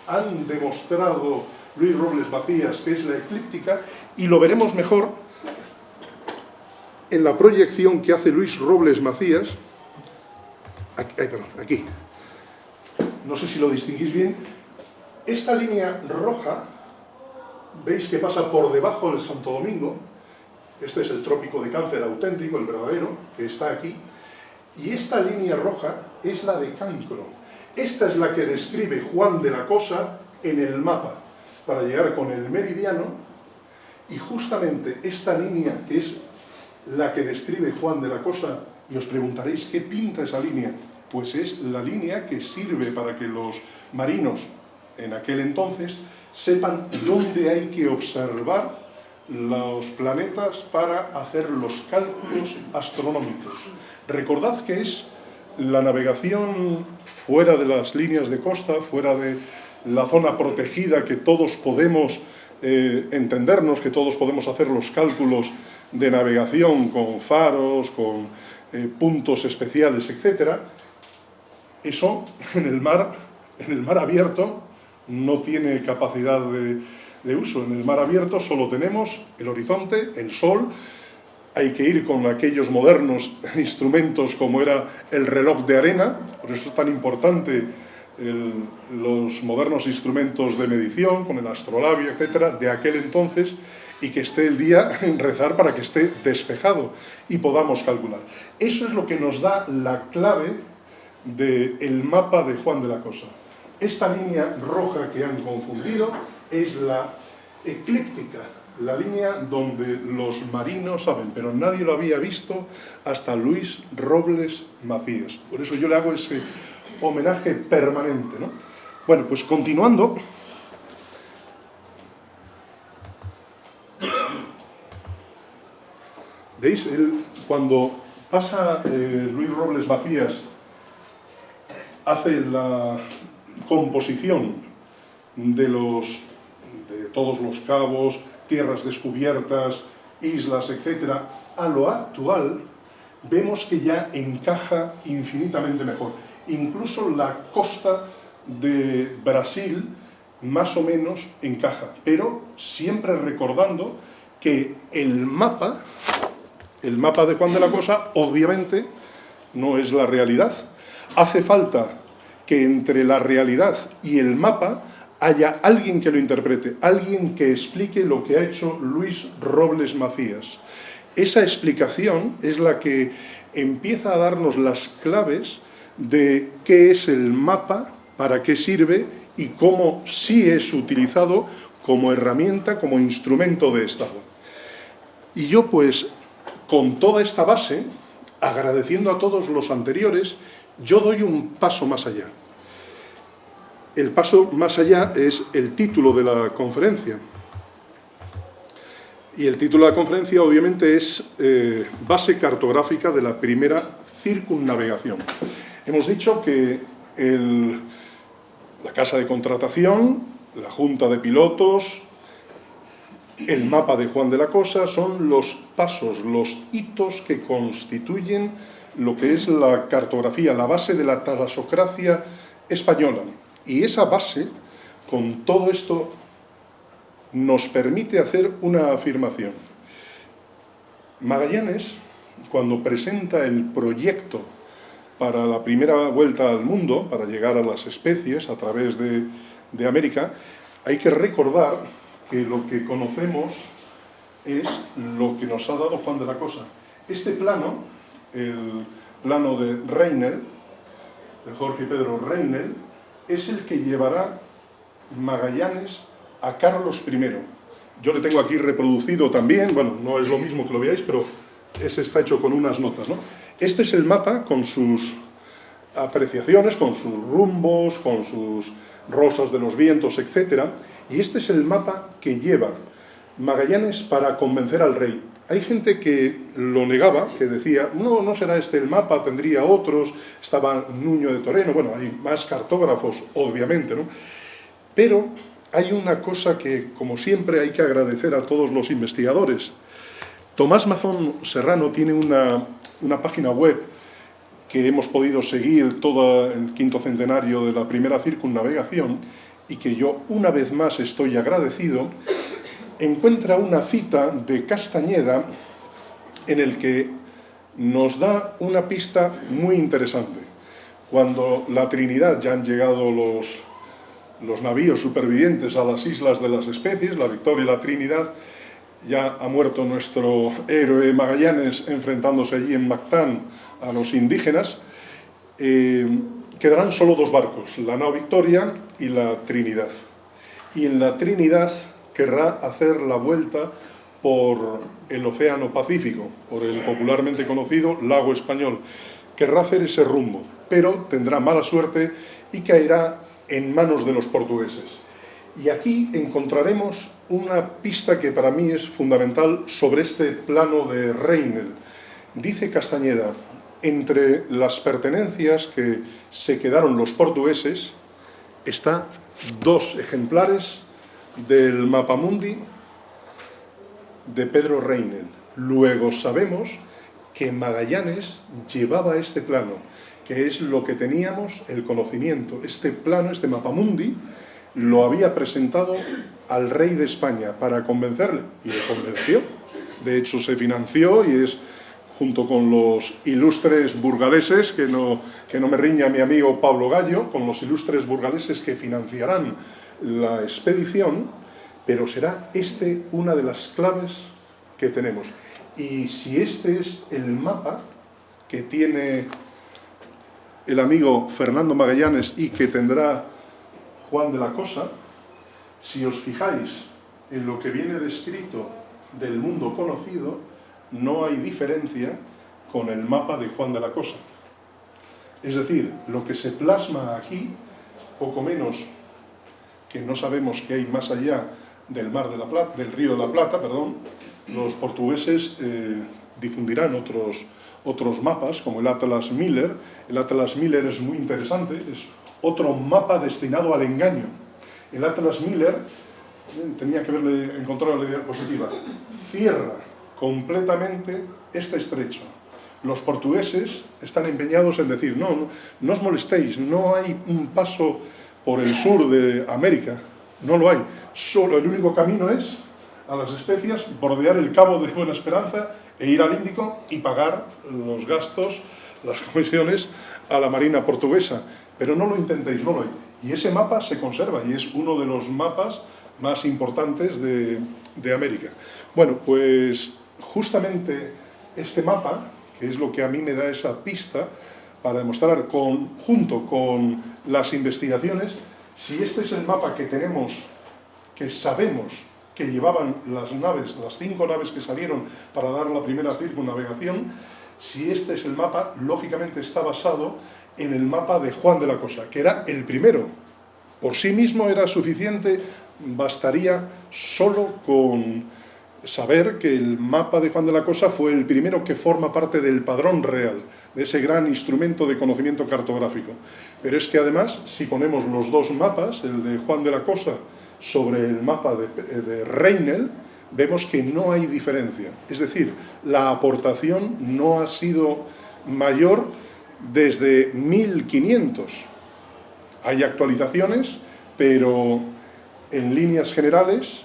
han demostrado Luis Robles Macías, que es la eclíptica, y lo veremos mejor en la proyección que hace Luis Robles Macías, aquí. No sé si lo distinguís bien. Esta línea roja, veis que pasa por debajo del Santo Domingo. Este es el Trópico de Cáncer auténtico, el verdadero, que está aquí. Y esta línea roja es la de Cancro. Esta es la que describe Juan de la Cosa en el mapa, para llegar con el meridiano. Y justamente esta línea, que es la que describe Juan de la Cosa, y os preguntaréis, ¿qué pinta esa línea? Pues es la línea que sirve para que los marinos, en aquel entonces, sepan dónde hay que observar los planetas para hacer los cálculos astronómicos. Recordad que es la navegación fuera de las líneas de costa, fuera de la zona protegida que todos podemos entendernos, que todos podemos hacer los cálculos de navegación con faros, con puntos especiales, etc. Eso en el mar abierto no tiene capacidad de uso. En el mar abierto solo tenemos el horizonte, el sol. Hay que ir con aquellos modernos instrumentos como era el reloj de arena, por eso es tan importante los modernos instrumentos de medición, con el astrolabio, etcétera, de aquel entonces, y que esté el día en rezar para que esté despejado y podamos calcular. Eso es lo que nos da la clave del mapa de Juan de la Cosa. Esta línea roja que han confundido es la eclíptica, la línea donde los marinos saben, pero nadie lo había visto hasta Luis Robles Macías. Por eso yo le hago ese homenaje permanente, ¿no? Bueno, pues continuando. ¿Veis? Cuando pasa Luis Robles Macías, hace la composición de todos los cabos, tierras descubiertas, islas, etc., a lo actual, vemos que ya encaja infinitamente mejor. Incluso la costa de Brasil más o menos encaja, pero siempre recordando que el mapa de Juan de la Cosa, obviamente, no es la realidad. Hace falta que entre la realidad y el mapa haya alguien que lo interprete, alguien que explique lo que ha hecho Luis Robles Macías. Esa explicación es la que empieza a darnos las claves de qué es el mapa, para qué sirve y cómo sí es utilizado como herramienta, como instrumento de Estado. Y yo, pues, con toda esta base, agradeciendo a todos los anteriores, yo doy un paso más allá. El paso más allá es el título de la conferencia. Y el título de la conferencia, obviamente, es Base cartográfica de la primera circunnavegación. Hemos dicho que la casa de contratación, la junta de pilotos, el mapa de Juan de la Cosa son los pasos, los hitos que constituyen lo que es la cartografía, la base de la talasocracia española. Y esa base, con todo esto, nos permite hacer una afirmación. Magallanes, cuando presenta el proyecto para la primera vuelta al mundo, para llegar a las especies a través de América, hay que recordar que lo que conocemos es lo que nos ha dado Juan de la Cosa. Este plano, el plano de Reinel, de Jorge Pedro Reinel, es el que llevará Magallanes a Carlos I. Yo le tengo aquí reproducido también, bueno, no es lo mismo que lo veáis, pero ese está hecho con unas notas, ¿no? Este es el mapa con sus apreciaciones, con sus rumbos, con sus rosas de los vientos, etc. Y este es el mapa que lleva Magallanes para convencer al rey. Hay gente que lo negaba, que decía, no será este el mapa, tendría otros, estaba Nuño de Toreno, bueno, hay más cartógrafos, obviamente, ¿no? Pero hay una cosa que, como siempre, hay que agradecer a todos los investigadores. Tomás Mazón Serrano tiene una página web que hemos podido seguir todo el quinto centenario de la primera circunnavegación y que yo una vez más estoy agradecido. Encuentra una cita de Castañeda en el que nos da una pista muy interesante. Cuando la Trinidad, ya han llegado los navíos supervivientes a las islas de las especies, la Victoria y la Trinidad, ya ha muerto nuestro héroe Magallanes enfrentándose allí en Mactán a los indígenas, quedarán solo dos barcos, la nao Victoria y la Trinidad. Y en la Trinidad querrá hacer la vuelta por el Océano Pacífico, por el popularmente conocido Lago Español. Querrá hacer ese rumbo, pero tendrá mala suerte y caerá en manos de los portugueses. Y aquí encontraremos una pista que para mí es fundamental sobre este plano de Reinel. Dice Castañeda, entre las pertenencias que se quedaron los portugueses, está 2 ejemplares del Mapamundi de Pedro Reynel. Luego sabemos que Magallanes llevaba este plano, que es lo que teníamos, el conocimiento. Este plano, este Mapamundi, lo había presentado al rey de España para convencerle, y le convenció. De hecho, se financió y es, junto con los ilustres burgaleses, que no me riña mi amigo Pablo Gallo, con los ilustres burgaleses que financiarán la expedición, pero será una de las claves que tenemos. Y si este es el mapa que tiene el amigo Fernando Magallanes y que tendrá Juan de la Cosa, si os fijáis en lo que viene descrito del mundo conocido, no hay diferencia con el mapa de Juan de la Cosa. Es decir, lo que se plasma aquí, poco menos que no sabemos qué hay más allá del río de la Plata, los portugueses difundirán otros mapas, como el Atlas Miller. El Atlas Miller es muy interesante, es otro mapa destinado al engaño. El Atlas Miller, tenía que encontrar la diapositiva, cierra completamente este estrecho. Los portugueses están empeñados en decir, no os molestéis, no hay un paso por el sur de América, no lo hay. Solo el único camino es a las Especias, bordear el Cabo de Buena Esperanza e ir al Índico y pagar los gastos, las comisiones a la Marina portuguesa. Pero no lo intentéis, no lo hay. Y ese mapa se conserva y es uno de los mapas más importantes de América. Bueno, pues justamente este mapa, que es lo que a mí me da esa pista para demostrar junto con las investigaciones, si este es el mapa que tenemos, que sabemos que llevaban las 5 naves que salieron para dar la primera circunnavegación, si este es el mapa, lógicamente está basado en el mapa de Juan de la Cosa, que era el primero. Por sí mismo era suficiente, bastaría solo con saber que el mapa de Juan de la Cosa fue el primero que forma parte del padrón real, de ese gran instrumento de conocimiento cartográfico. Pero es que además, si ponemos los dos mapas, el de Juan de la Cosa sobre el mapa de Reynel, vemos que no hay diferencia. Es decir, la aportación no ha sido mayor desde 1500. Hay actualizaciones, pero en líneas generales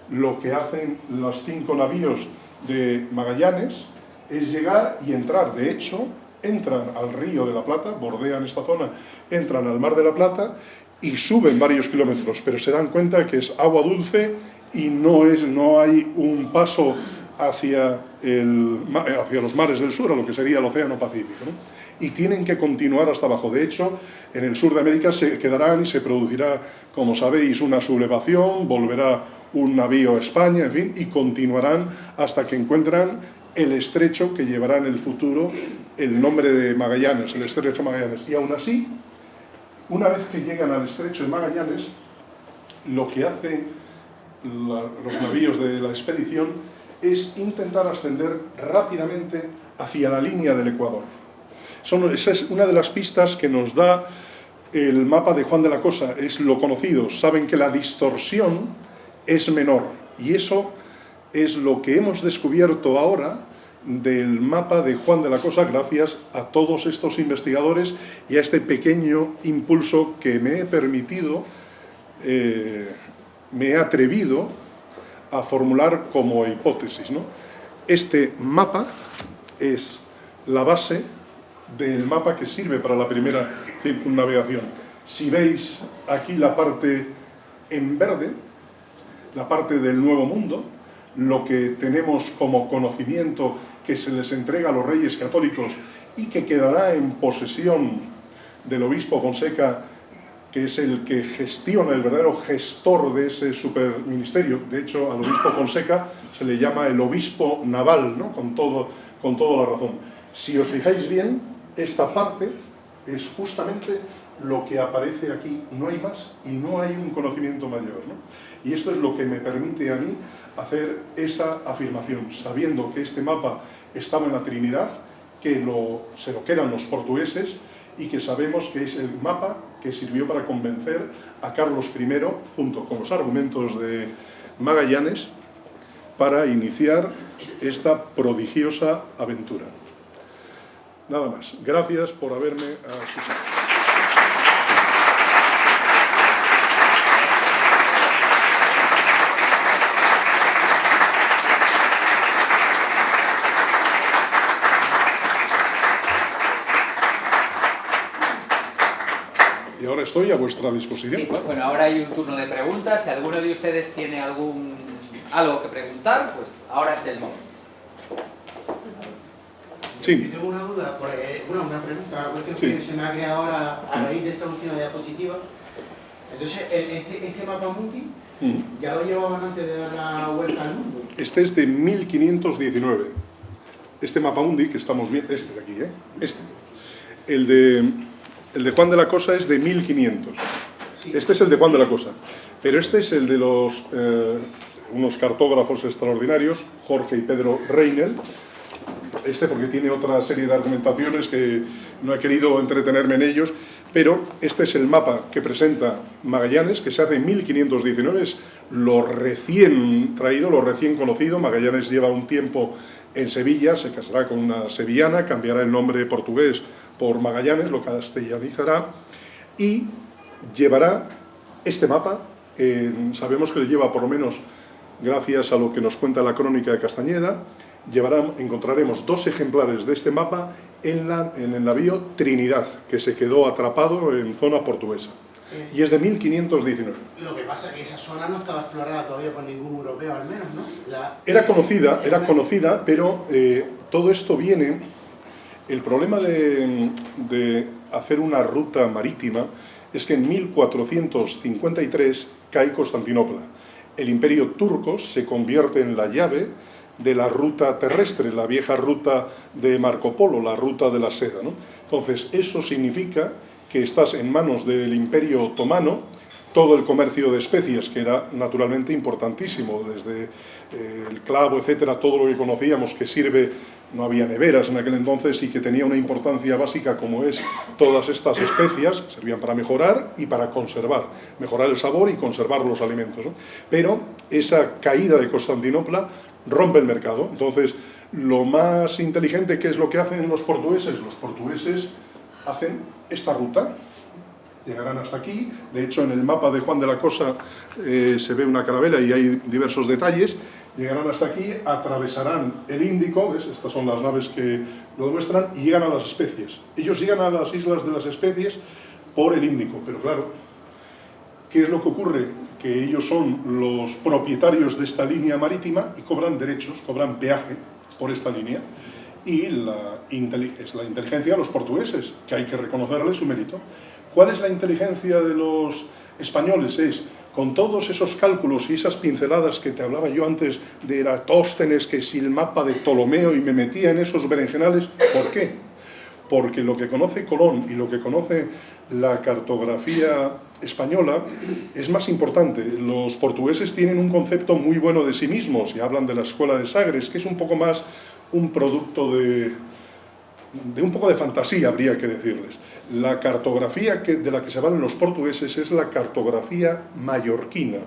lo que hacen los 5 navíos de Magallanes es llegar y entrar. De hecho, entran al Río de la Plata, bordean esta zona, entran al Mar de la Plata y suben varios kilómetros, pero se dan cuenta que es agua dulce y no hay un paso hacia los mares del sur, a lo que sería el Océano Pacífico, ¿no? Y tienen que continuar hasta abajo. De hecho, en el sur de América se quedarán y se producirá, como sabéis, una sublevación, volverá un navío a España, en fin, y continuarán hasta que encuentran el estrecho que llevará en el futuro el nombre de Magallanes, el estrecho Magallanes. Y aún así, una vez que llegan al estrecho de Magallanes, lo que hacen los navíos de la expedición es intentar ascender rápidamente hacia la línea del Ecuador. Esa es una de las pistas que nos da el mapa de Juan de la Cosa, es lo conocido. Saben que la distorsión es menor, y eso es lo que hemos descubierto ahora del mapa de Juan de la Cosa, gracias a todos estos investigadores y a este pequeño impulso que me he permitido, me he atrevido a formular como hipótesis, ¿no? Este mapa es la base del mapa que sirve para la primera circunnavegación. Si veis aquí la parte en verde, la parte del Nuevo Mundo, lo que tenemos como conocimiento que se les entrega a los reyes católicos y que quedará en posesión del obispo Fonseca, que es el que gestiona, el verdadero gestor de ese superministerio. De hecho, al obispo Fonseca se le llama el obispo naval, ¿no? Con toda la razón. Si os fijáis bien, esta parte es justamente lo que aparece aquí, no hay más y no hay un conocimiento mayor, ¿no? Y esto es lo que me permite a mí hacer esa afirmación, sabiendo que este mapa estaba en la Trinidad, que se lo quedan los portugueses y que sabemos que es el mapa que sirvió para convencer a Carlos I, junto con los argumentos de Magallanes, para iniciar esta prodigiosa aventura. Nada más. Gracias por haberme escuchado. Y ahora estoy a vuestra disposición.
Sí, bueno, ahora hay un turno de preguntas. Si alguno de ustedes tiene algo que preguntar, pues ahora es el momento.
Sí.
Yo tengo una duda, una pregunta, una cuestión
Sí.
que se me ha creado ahora a raíz de esta última diapositiva. Entonces, este mapa mundi ya lo llevaban antes de dar la vuelta al mundo.
Este es de 1519. Este mapa mundi que estamos viendo, este de aquí, El de Juan de la Cosa es de 1500.
Sí.
Este es el de Juan de la Cosa. Pero este es el de unos cartógrafos extraordinarios, Jorge y Pedro Reinel. Porque tiene otra serie de argumentaciones que no he querido entretenerme en ellos, pero este es el mapa que presenta Magallanes, que se hace en 1519, es lo recién traído, lo recién conocido. Magallanes lleva un tiempo en Sevilla, se casará con una sevillana, cambiará el nombre portugués por Magallanes, lo castellanizará, y llevará este mapa, sabemos que le lleva por lo menos, gracias a lo que nos cuenta la crónica de Castañeda, encontraremos 2 ejemplares de este mapa en el navío Trinidad, que se quedó atrapado en zona portuguesa. Y es de 1519.
Lo que pasa es que esa zona no estaba explorada todavía por ningún europeo, al menos, ¿no?
Era conocida, pero todo esto viene... El problema de hacer una ruta marítima es que en 1453 cae Constantinopla. El imperio turco se convierte en la llave de la ruta terrestre, la vieja ruta de Marco Polo, la ruta de la seda, ¿no? Entonces, eso significa que estás en manos del Imperio Otomano. Todo el comercio de especias, que era naturalmente importantísimo, desde el clavo, etcétera, todo lo que conocíamos que sirve, no había neveras en aquel entonces y que tenía una importancia básica como es todas estas especias, servían para mejorar y para conservar, mejorar el sabor y conservar los alimentos, ¿no? Pero esa caída de Constantinopla rompe el mercado. Entonces, lo más inteligente, ¿qué es lo que hacen los portugueses? Los portugueses hacen esta ruta, llegarán hasta aquí. De hecho, en el mapa de Juan de la Cosa se ve una carabela y hay diversos detalles. Llegarán hasta aquí, atravesarán el Índico, ¿ves? Estas son las naves que lo demuestran, y llegan a las especies. Ellos llegan a las islas de las especies por el Índico, pero claro, ¿qué es lo que ocurre? Que ellos son los propietarios de esta línea marítima y cobran derechos, cobran peaje por esta línea. Y es la inteligencia de los portugueses, que hay que reconocerle su mérito. ¿Cuál es la inteligencia de los españoles? Es, con todos esos cálculos y esas pinceladas que te hablaba yo antes de Eratóstenes, que si el mapa de Ptolomeo, y me metía en esos berenjenales, ¿por qué? Porque lo que conoce Colón y lo que conoce la cartografía española es más importante. Los portugueses tienen un concepto muy bueno de sí mismos y hablan de la escuela de Sagres, que es un poco más un producto de un poco de fantasía, habría que decirles. La cartografía de la que se valen los portugueses es la cartografía mallorquina.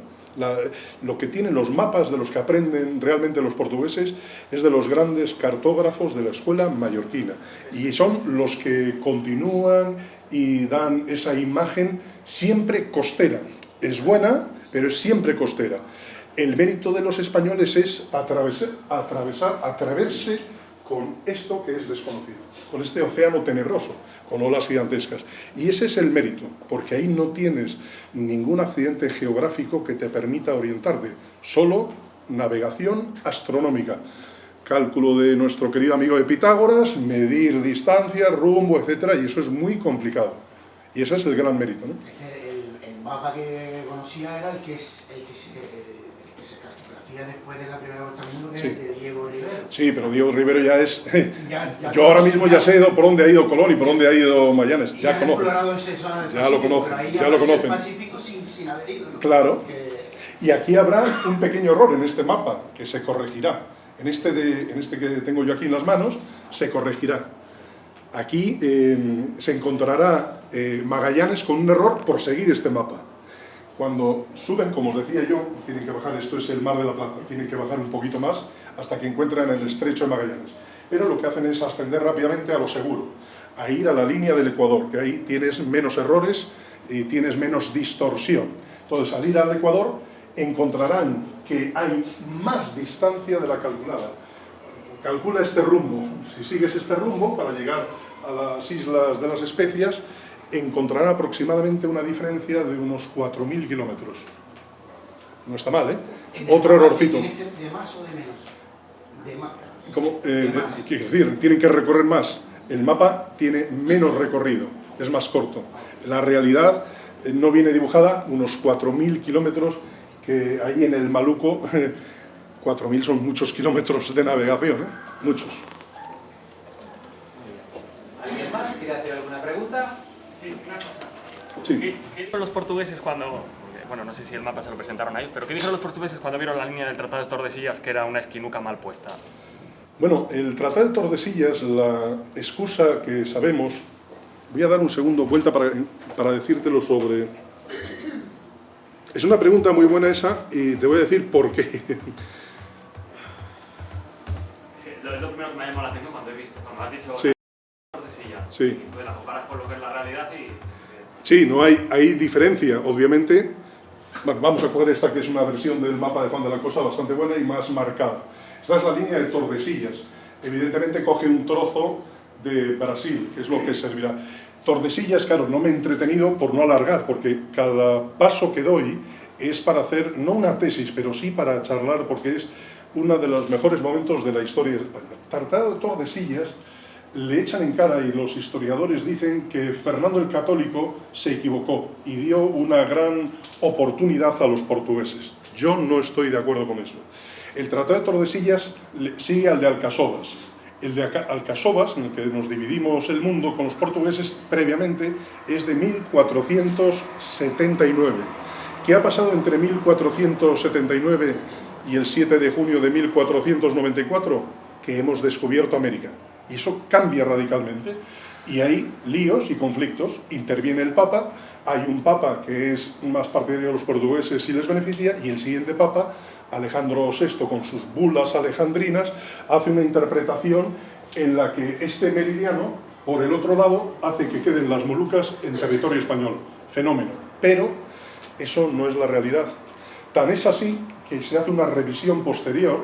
Lo que tienen los mapas de los que aprenden realmente los portugueses es de los grandes cartógrafos de la escuela mallorquina. Y son los que continúan y dan esa imagen siempre costera. Es buena, pero es siempre costera. El mérito de los españoles es atreverse con esto que es desconocido, con este océano tenebroso, con olas gigantescas. Y ese es el mérito, porque ahí no tienes ningún accidente geográfico que te permita orientarte, solo navegación astronómica, cálculo de nuestro querido amigo de Pitágoras, medir distancia, rumbo, etcétera, y eso es muy complicado. Y ese es el gran mérito, ¿no?
El mapa que conocía era el que se cartografía después de la primera vuelta al mundo, que
Sí.
era el de Diego Rivero.
Sí, pero Diego Rivero ya es...
Ya
yo ahora mismo ya sé por dónde ha ido Colón y por dónde ha ido Magallanes, ya
han
conocen.
explorado ese zona del
Ya lo
Pacífico,
conocen,
pero ahí
ya lo
aparece
conocen.
el Pacífico sin haber ido, ¿no?
Claro.
Que-
Y aquí habrá un pequeño error en este mapa, que se corregirá. En este que tengo yo aquí en las manos, se corregirá. Aquí se encontrará Magallanes con un error por seguir este mapa. Cuando suben, como os decía yo, tienen que bajar, esto es el Mar de la Plata, tienen que bajar un poquito más hasta que encuentran el estrecho de Magallanes. Pero lo que hacen es ascender rápidamente a lo seguro, a ir a la línea del Ecuador, que ahí tienes menos errores y tienes menos distorsión. Entonces, al ir al Ecuador, encontrarán que hay más distancia de la calculada. Calcula este rumbo. Si sigues este rumbo, para llegar a las Islas de las Especias, encontrará aproximadamente una diferencia de unos 4.000 kilómetros. No está mal, ¿eh? Otro errorcito.
¿De más o de menos? De más.
Quiero decir, tienen que recorrer más. El mapa tiene menos recorrido, es más corto. La realidad no viene dibujada, unos 4.000 kilómetros, que ahí en el Maluco, 4.000 son muchos kilómetros de navegación, ¿eh? Muchos.
¿Alguien más quiere hacer alguna pregunta?
Sí, una cosa.
Sí.
¿Qué dijeron los portugueses cuando, bueno, no sé si el mapa se lo presentaron a ellos, pero qué dijeron los portugueses cuando vieron la línea del Tratado de Tordesillas, que era una esquinuca mal puesta?
Bueno, el Tratado de Tordesillas, la excusa que sabemos, voy a dar un segundo vuelta para decírtelo sobre... Es una pregunta muy buena esa y te voy a decir por qué.
Sí, es lo primero que me ha llamado la atención cuando he visto, cuando has dicho
Sí.
Tordesillas.
Sí.
Y pues la comparas con lo que es la realidad y...
Sí, no hay diferencia, obviamente. Bueno, vamos a coger esta que es una versión del mapa de Juan de la Cosa bastante buena y más marcada. Esta es la línea de Tordesillas. Evidentemente coge un trozo de Brasil, que es lo que servirá. Tordesillas, claro, no me he entretenido por no alargar, porque cada paso que doy es para hacer, no una tesis, pero sí para charlar, porque es uno de los mejores momentos de la historia de España. Tratado de Tordesillas le echan en cara, y los historiadores dicen que Fernando el Católico se equivocó y dio una gran oportunidad a los portugueses. Yo no estoy de acuerdo con eso. El Tratado de Tordesillas sigue al de Alcasovas. El de Alcasovas, en el que nos dividimos el mundo con los portugueses previamente, es de 1479. ¿Qué ha pasado entre 1479 y el 7 de junio de 1494? Que hemos descubierto América. Y eso cambia radicalmente. Y hay líos y conflictos. Interviene el Papa, hay un Papa que es más partidario de los portugueses y les beneficia, y el siguiente Papa, Alejandro VI, con sus bulas alejandrinas, hace una interpretación en la que este meridiano, por el otro lado, hace que queden las Molucas en territorio español. Fenómeno. Pero eso no es la realidad. Tan es así que se hace una revisión posterior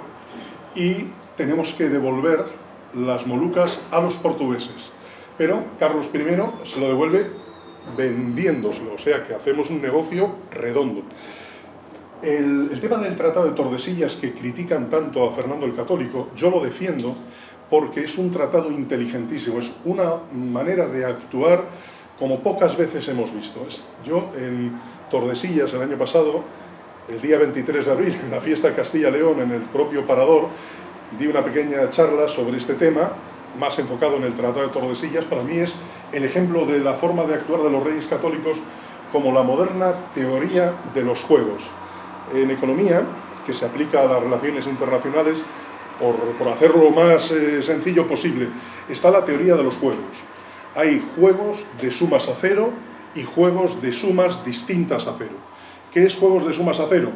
y tenemos que devolver las Molucas a los portugueses. Pero Carlos I se lo devuelve vendiéndoselo, o sea que hacemos un negocio redondo. El tema del Tratado de Tordesillas, que critican tanto a Fernando el Católico, yo lo defiendo porque es un tratado inteligentísimo, es una manera de actuar como pocas veces hemos visto. Yo en Tordesillas el año pasado, el día 23 de abril, en la fiesta de Castilla-León, en el propio Parador, di una pequeña charla sobre este tema, más enfocado en el Tratado de Tordesillas. Para mí es el ejemplo de la forma de actuar de los reyes católicos como la moderna teoría de los juegos. En economía, que se aplica a las relaciones internacionales, por hacerlo lo más sencillo posible, está la teoría de los juegos. Hay juegos de sumas a cero y juegos de sumas distintas a cero. ¿Qué es juegos de sumas a cero?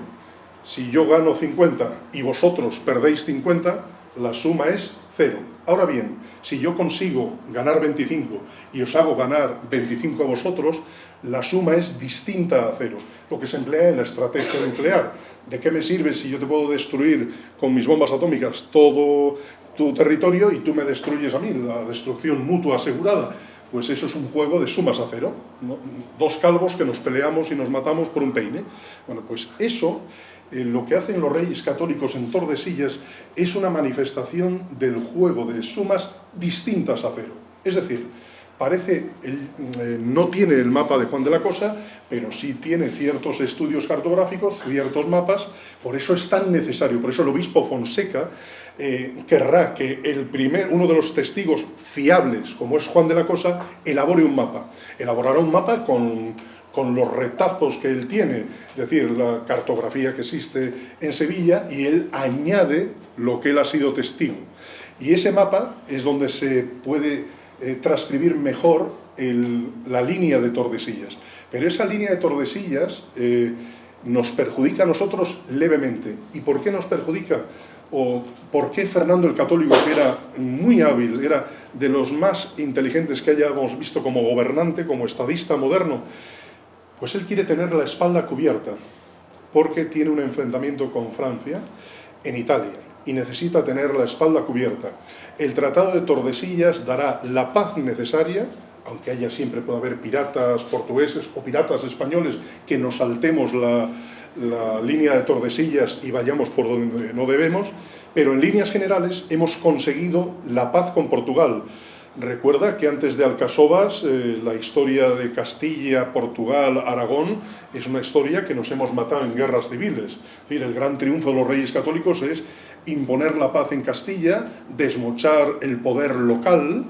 Si yo gano 50 y vosotros perdéis 50, la suma es cero. Ahora bien, si yo consigo ganar 25 y os hago ganar 25 a vosotros, la suma es distinta a cero, lo que se emplea en la estrategia nuclear. ¿De qué me sirve si yo te puedo destruir con mis bombas atómicas todo tu territorio y tú me destruyes a mí? La destrucción mutua asegurada. Pues eso es un juego de sumas a cero, ¿no? Dos calvos que nos peleamos y nos matamos por un peine. Bueno, pues eso, lo que hacen los reyes católicos en Tordesillas es una manifestación del juego de sumas distintas a cero. Es decir, no tiene el mapa de Juan de la Cosa, pero sí tiene ciertos estudios cartográficos, ciertos mapas, por eso es tan necesario, por eso el obispo Fonseca querrá que uno de los testigos fiables, como es Juan de la Cosa, elabore un mapa. Elaborará un mapa con los retazos que él tiene, es decir, la cartografía que existe en Sevilla, y él añade lo que él ha sido testigo. Y ese mapa es donde se puede transcribir mejor la línea de Tordesillas. Pero esa línea de Tordesillas nos perjudica a nosotros levemente. ¿Y por qué nos perjudica? ¿O por qué Fernando el Católico, que era muy hábil, era de los más inteligentes que hayamos visto como gobernante, como estadista moderno? Pues él quiere tener la espalda cubierta, porque tiene un enfrentamiento con Francia en Italia y necesita tener la espalda cubierta. El Tratado de Tordesillas dará la paz necesaria, aunque haya siempre puede haber piratas portugueses o piratas españoles que nos saltemos la línea de Tordesillas y vayamos por donde no debemos, pero en líneas generales hemos conseguido la paz con Portugal. Recuerda que antes de Alcasovas, la historia de Castilla, Portugal, Aragón, es una historia que nos hemos matado en guerras civiles. Es decir, el gran triunfo de los reyes católicos es imponer la paz en Castilla, desmochar el poder local,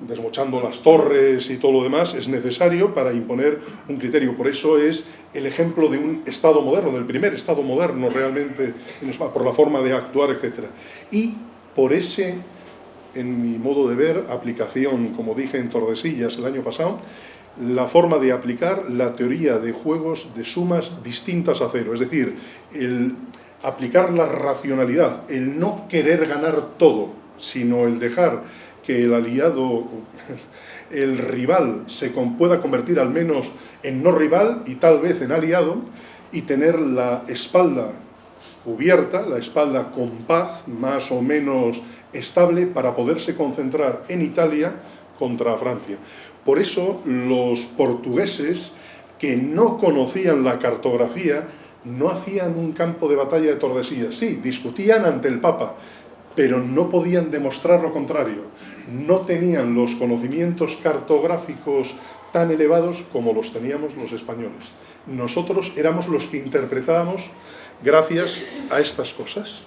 desmochando las torres y todo lo demás, es necesario para imponer un criterio. Por eso es el ejemplo de un Estado moderno, del primer Estado moderno realmente, por la forma de actuar, etc. Y por ese, en mi modo de ver, aplicación, como dije en Tordesillas el año pasado, la forma de aplicar la teoría de juegos de sumas distintas a cero, es decir, el aplicar la racionalidad, el no querer ganar todo, sino el dejar que el aliado, el rival, se pueda convertir al menos en no rival y tal vez en aliado, y tener la espalda cubierta, la espalda con paz, más o menos estable, para poderse concentrar en Italia contra Francia. Por eso los portugueses, que no conocían la cartografía, no hacían un campo de batalla de Tordesillas. Sí, discutían ante el Papa, pero no podían demostrar lo contrario. No tenían los conocimientos cartográficos tan elevados como los teníamos los españoles. Nosotros éramos los que interpretábamos gracias a estas cosas,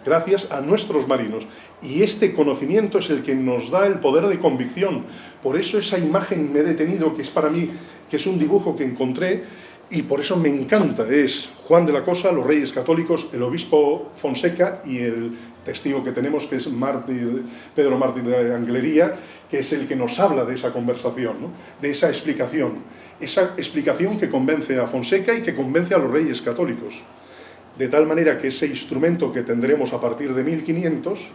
gracias a nuestros marinos. Y este conocimiento es el que nos da el poder de convicción. Por eso esa imagen me he detenido, que es para mí, que es un dibujo que encontré, y por eso me encanta, es Juan de la Cosa, los Reyes Católicos, el obispo Fonseca y el testigo que tenemos, que es Pedro Mártir de Anglería, que es el que nos habla de esa conversación, ¿no? De esa explicación que convence a Fonseca y que convence a los Reyes Católicos. De tal manera que ese instrumento que tendremos a partir de 1500,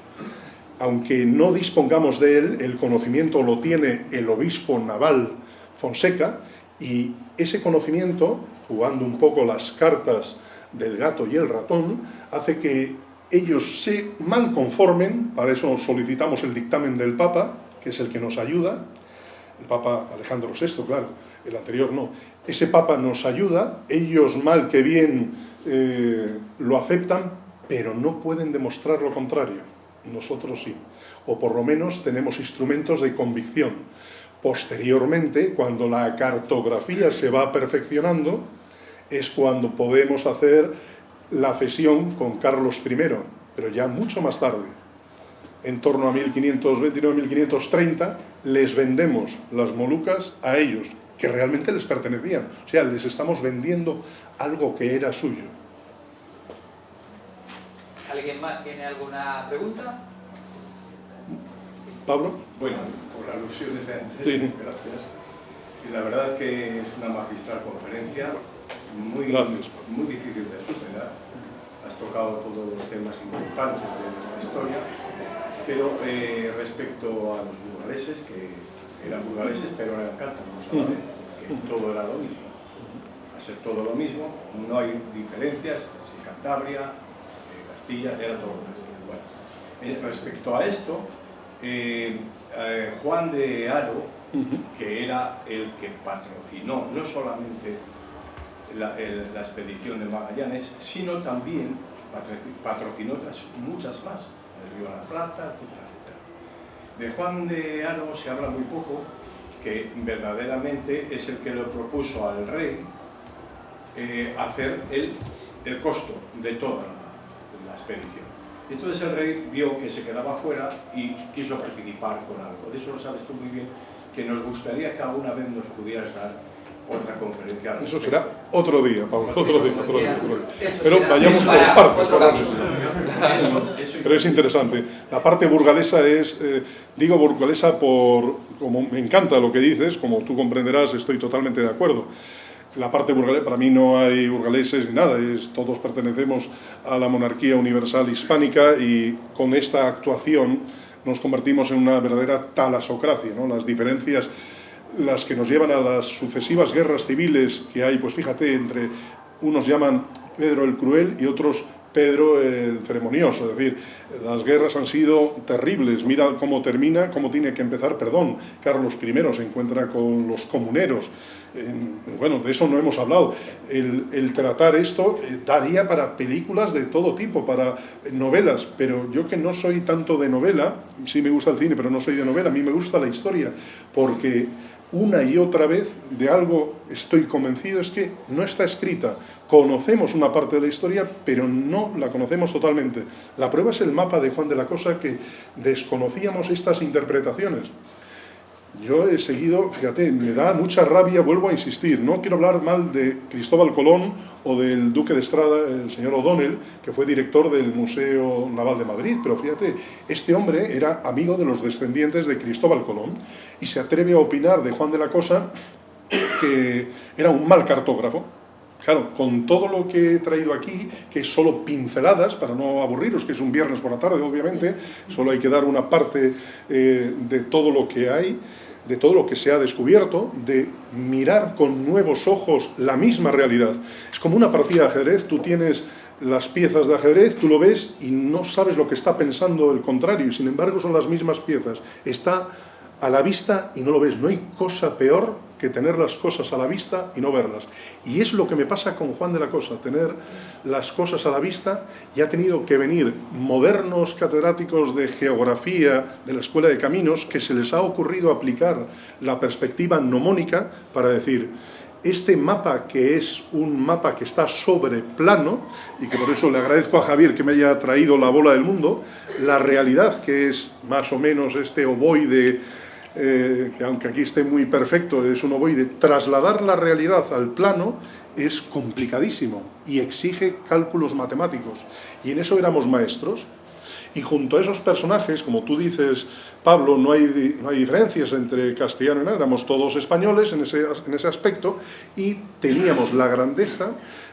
aunque no dispongamos de él, el conocimiento lo tiene el obispo naval Fonseca, y ese conocimiento, jugando un poco las cartas del gato y el ratón, hace que ellos se mal conformen. Para eso solicitamos el dictamen del Papa, que es el que nos ayuda, el Papa Alejandro VI, claro, el anterior no. Ese Papa nos ayuda, ellos mal que bien lo aceptan, pero no pueden demostrar lo contrario. Nosotros sí, o por lo menos tenemos instrumentos de convicción. Posteriormente, cuando la cartografía se va perfeccionando, es cuando podemos hacer la cesión con Carlos I, pero ya mucho más tarde. En torno a 1529-1530 les vendemos las Molucas a ellos, que realmente les pertenecían. O sea, les estamos vendiendo algo que era suyo.
¿Alguien más tiene alguna pregunta?
¿Pablo?
Bueno, por alusiones de antes,
sí.
Gracias. Y la verdad que es una magistral conferencia, muy difícil de superar. Has tocado todos los temas importantes de nuestra historia, pero respecto a los burgaleses, que eran burgaleses pero eran cántabros, ¿sabes? Que todo era lo mismo. A ser todo lo mismo, no hay diferencias, si Cantabria, Castilla, era todo Castilla. Bueno, respecto a esto, Juan de Haro, que era el que patrocinó no solamente la expedición de Magallanes, sino también patrocinó otras muchas más, el Río de la Plata, etcétera, etcétera. De Juan de Haro se habla muy poco, que verdaderamente es el que le propuso al rey hacer el costo de toda la expedición. Entonces el rey vio que se quedaba fuera y quiso participar con algo. De eso lo sabes tú muy bien, que nos gustaría que alguna vez nos pudieras dar otra conferencia. Al
Eso
respecto.
será otro día, Pablo, otro día.
Eso
Pero
será
vayamos por
para
partes.
otro capítulo.
Pero es interesante. La parte burgalesa es, digo burgalesa como me encanta lo que dices, como tú comprenderás, estoy totalmente de acuerdo. La parte burgalesa, para mí no hay burgaleses ni nada, todos pertenecemos a la monarquía universal hispánica y con esta actuación nos convertimos en una verdadera talasocracia, ¿no? Las diferencias, las que nos llevan a las sucesivas guerras civiles que hay, pues fíjate, entre unos llaman Pedro el Cruel y otros Pedro el Ceremonioso, es decir, las guerras han sido terribles, mira cómo termina, cómo tiene que empezar, perdón, Carlos I se encuentra con los comuneros, bueno, de eso no hemos hablado, el tratar esto daría para películas de todo tipo, para novelas, pero yo que no soy tanto de novela, sí me gusta el cine, pero no soy de novela, a mí me gusta la historia, porque una y otra vez de algo estoy convencido, es que no está escrita. Conocemos una parte de la historia, pero no la conocemos totalmente. La prueba es el mapa de Juan de la Cosa, que desconocíamos estas interpretaciones. Yo he seguido, fíjate, me da mucha rabia, vuelvo a insistir, no quiero hablar mal de Cristóbal Colón o del duque de Estrada, el señor O'Donnell, que fue director del Museo Naval de Madrid, pero fíjate, este hombre era amigo de los descendientes de Cristóbal Colón y se atreve a opinar de Juan de la Cosa que era un mal cartógrafo. Claro, con todo lo que he traído aquí, que es solo pinceladas, para no aburriros, que es un viernes por la tarde, obviamente, solo hay que dar una parte de todo lo que hay, de todo lo que se ha descubierto, de mirar con nuevos ojos la misma realidad. Es como una partida de ajedrez, tú tienes las piezas de ajedrez, tú lo ves y no sabes lo que está pensando el contrario, y sin embargo son las mismas piezas. Está a la vista y no lo ves. No hay cosa peor que tener las cosas a la vista y no verlas. Y es lo que me pasa con Juan de la Cosa, tener las cosas a la vista, y ha tenido que venir modernos catedráticos de geografía de la Escuela de Caminos que se les ha ocurrido aplicar la perspectiva gnomónica para decir, este mapa, que es un mapa que está sobre plano, y que por eso le agradezco a Javier que me haya traído la bola del mundo, la realidad, que es más o menos este ovoide, que aunque aquí esté muy perfecto, es un ovoide, trasladar la realidad al plano es complicadísimo y exige cálculos matemáticos. Y en eso éramos maestros. Y junto a esos personajes, como tú dices, Pablo, no hay diferencias entre castellano y nada, éramos todos españoles en ese aspecto, y teníamos la grandeza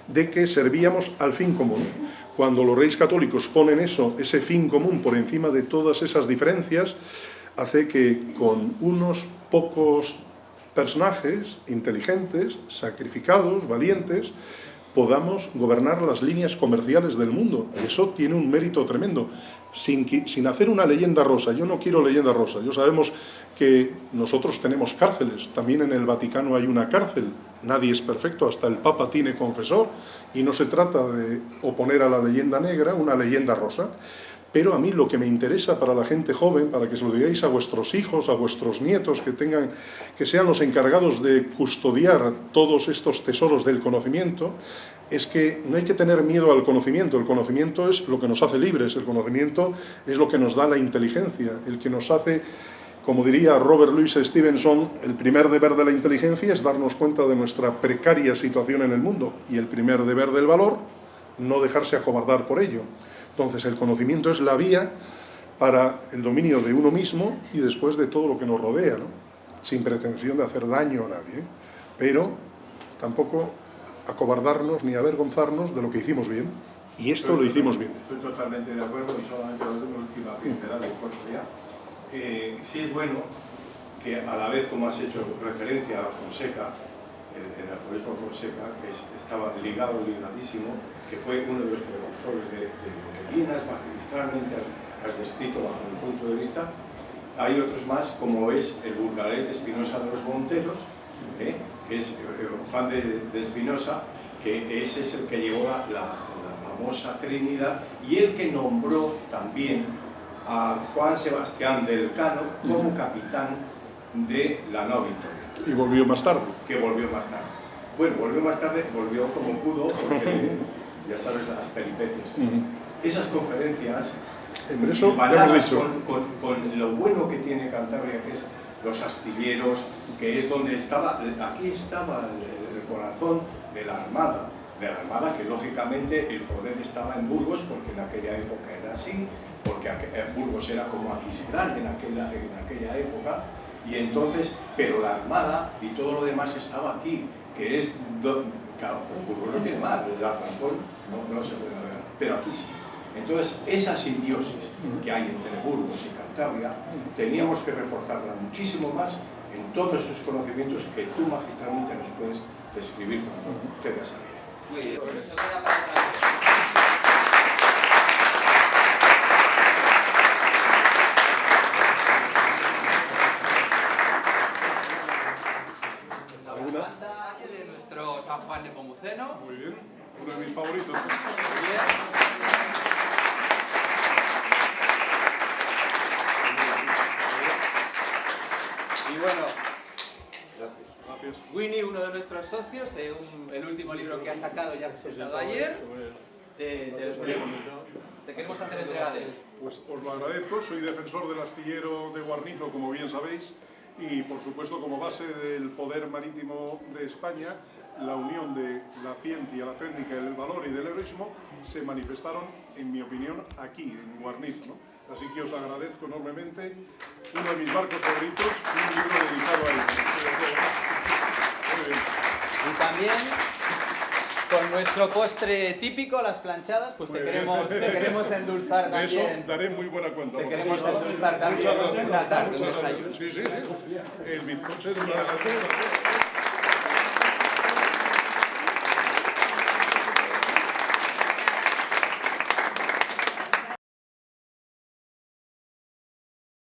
de que servíamos al fin común. Cuando los reyes católicos ponen ese fin común por encima de todas esas diferencias, hace que con unos pocos personajes inteligentes, sacrificados, valientes, podamos gobernar las líneas comerciales del mundo. Y eso tiene un mérito tremendo, sin hacer una leyenda rosa. Yo no quiero leyenda rosa. Yo sabemos que nosotros tenemos cárceles, también en el Vaticano hay una cárcel. Nadie es perfecto, hasta el Papa tiene confesor, y no se trata de oponer a la leyenda negra una leyenda rosa. Pero a mí lo que me interesa para la gente joven, para que se lo digáis a vuestros hijos, a vuestros nietos, que sean los encargados de custodiar todos estos tesoros del conocimiento, es que no hay que tener miedo al conocimiento. El conocimiento es lo que nos hace libres, el conocimiento es lo que nos da la inteligencia, el que nos hace, como diría Robert Louis Stevenson, el primer deber de la inteligencia es darnos cuenta de nuestra precaria situación en el mundo, y el primer deber del valor, no dejarse acobardar por ello. Entonces, el conocimiento es la vía para el dominio de uno mismo y después de todo lo que nos rodea, ¿no? Sin pretensión de hacer daño a nadie, pero tampoco acobardarnos ni avergonzarnos de lo que hicimos bien. Y esto lo hicimos bien.
Estoy totalmente de acuerdo, y solamente una última pincelada y corto ya. Sí es bueno que, a la vez, como has hecho referencia a Fonseca, el arzobispo Fonseca, que estaba ligadísimo, que fue uno de los precursores de Linas, magistralmente has descrito bajo mi punto de vista. Hay otros más, como es el burgalés de Espinosa de los Monteros, que es Juan de Espinosa, que ese es el que llevó la famosa Trinidad, y el que nombró también a Juan Sebastián del Cano como capitán de la Nao Victoria.
Y volvió más tarde.
Que volvió más tarde. Bueno, volvió más tarde, volvió como pudo, porque ya sabes las peripecias. Esas conferencias,
por eso ya hemos dicho.
Con lo bueno que tiene Cantabria, que es los astilleros, que es donde estaba, aquí estaba el corazón de la Armada, que lógicamente el poder estaba en Burgos, porque en aquella época era así, porque Burgos era como Aquisgrán en aquella época, y entonces, pero la Armada y todo lo demás estaba aquí, que es, claro, Burgos no tiene más, el Arrancón no se puede ver, pero aquí sí. Entonces, esa simbiosis que hay entre Burgos y Cantabria, teníamos que reforzarla muchísimo más en todos esos conocimientos que tú magistralmente nos puedes describir cuando te veas a ver.
Muy bien, pues eso queda para de nuestro San Juan Nepomuceno.
Muy bien, uno de mis favoritos.
Muy bien. Y bueno,
Gracias.
Winnie, uno de nuestros socios, el último libro que ha sacado ya presentado ayer, te queremos hacer entrega de él.
Pues os lo agradezco, soy defensor del astillero de Guarnizo, como bien sabéis, y por supuesto como base del poder marítimo de España, la unión de la ciencia, la técnica, el valor y del heroísmo se manifestaron, en mi opinión, aquí, en Guarnizo, ¿no? Así que os agradezco enormemente uno de mis barcos favoritos y un libro dedicado a él. Muy bien.
Y también, con nuestro postre típico, las planchadas, pues te queremos endulzar
De eso
también.
daré muy buena cuenta.
Te
por
queremos
supuesto.
endulzar también
Muchas gracias.
una tarde, un
Muchas
desayuno.
gracias. Sí, sí, sí. El bizcocho de una de las cosas.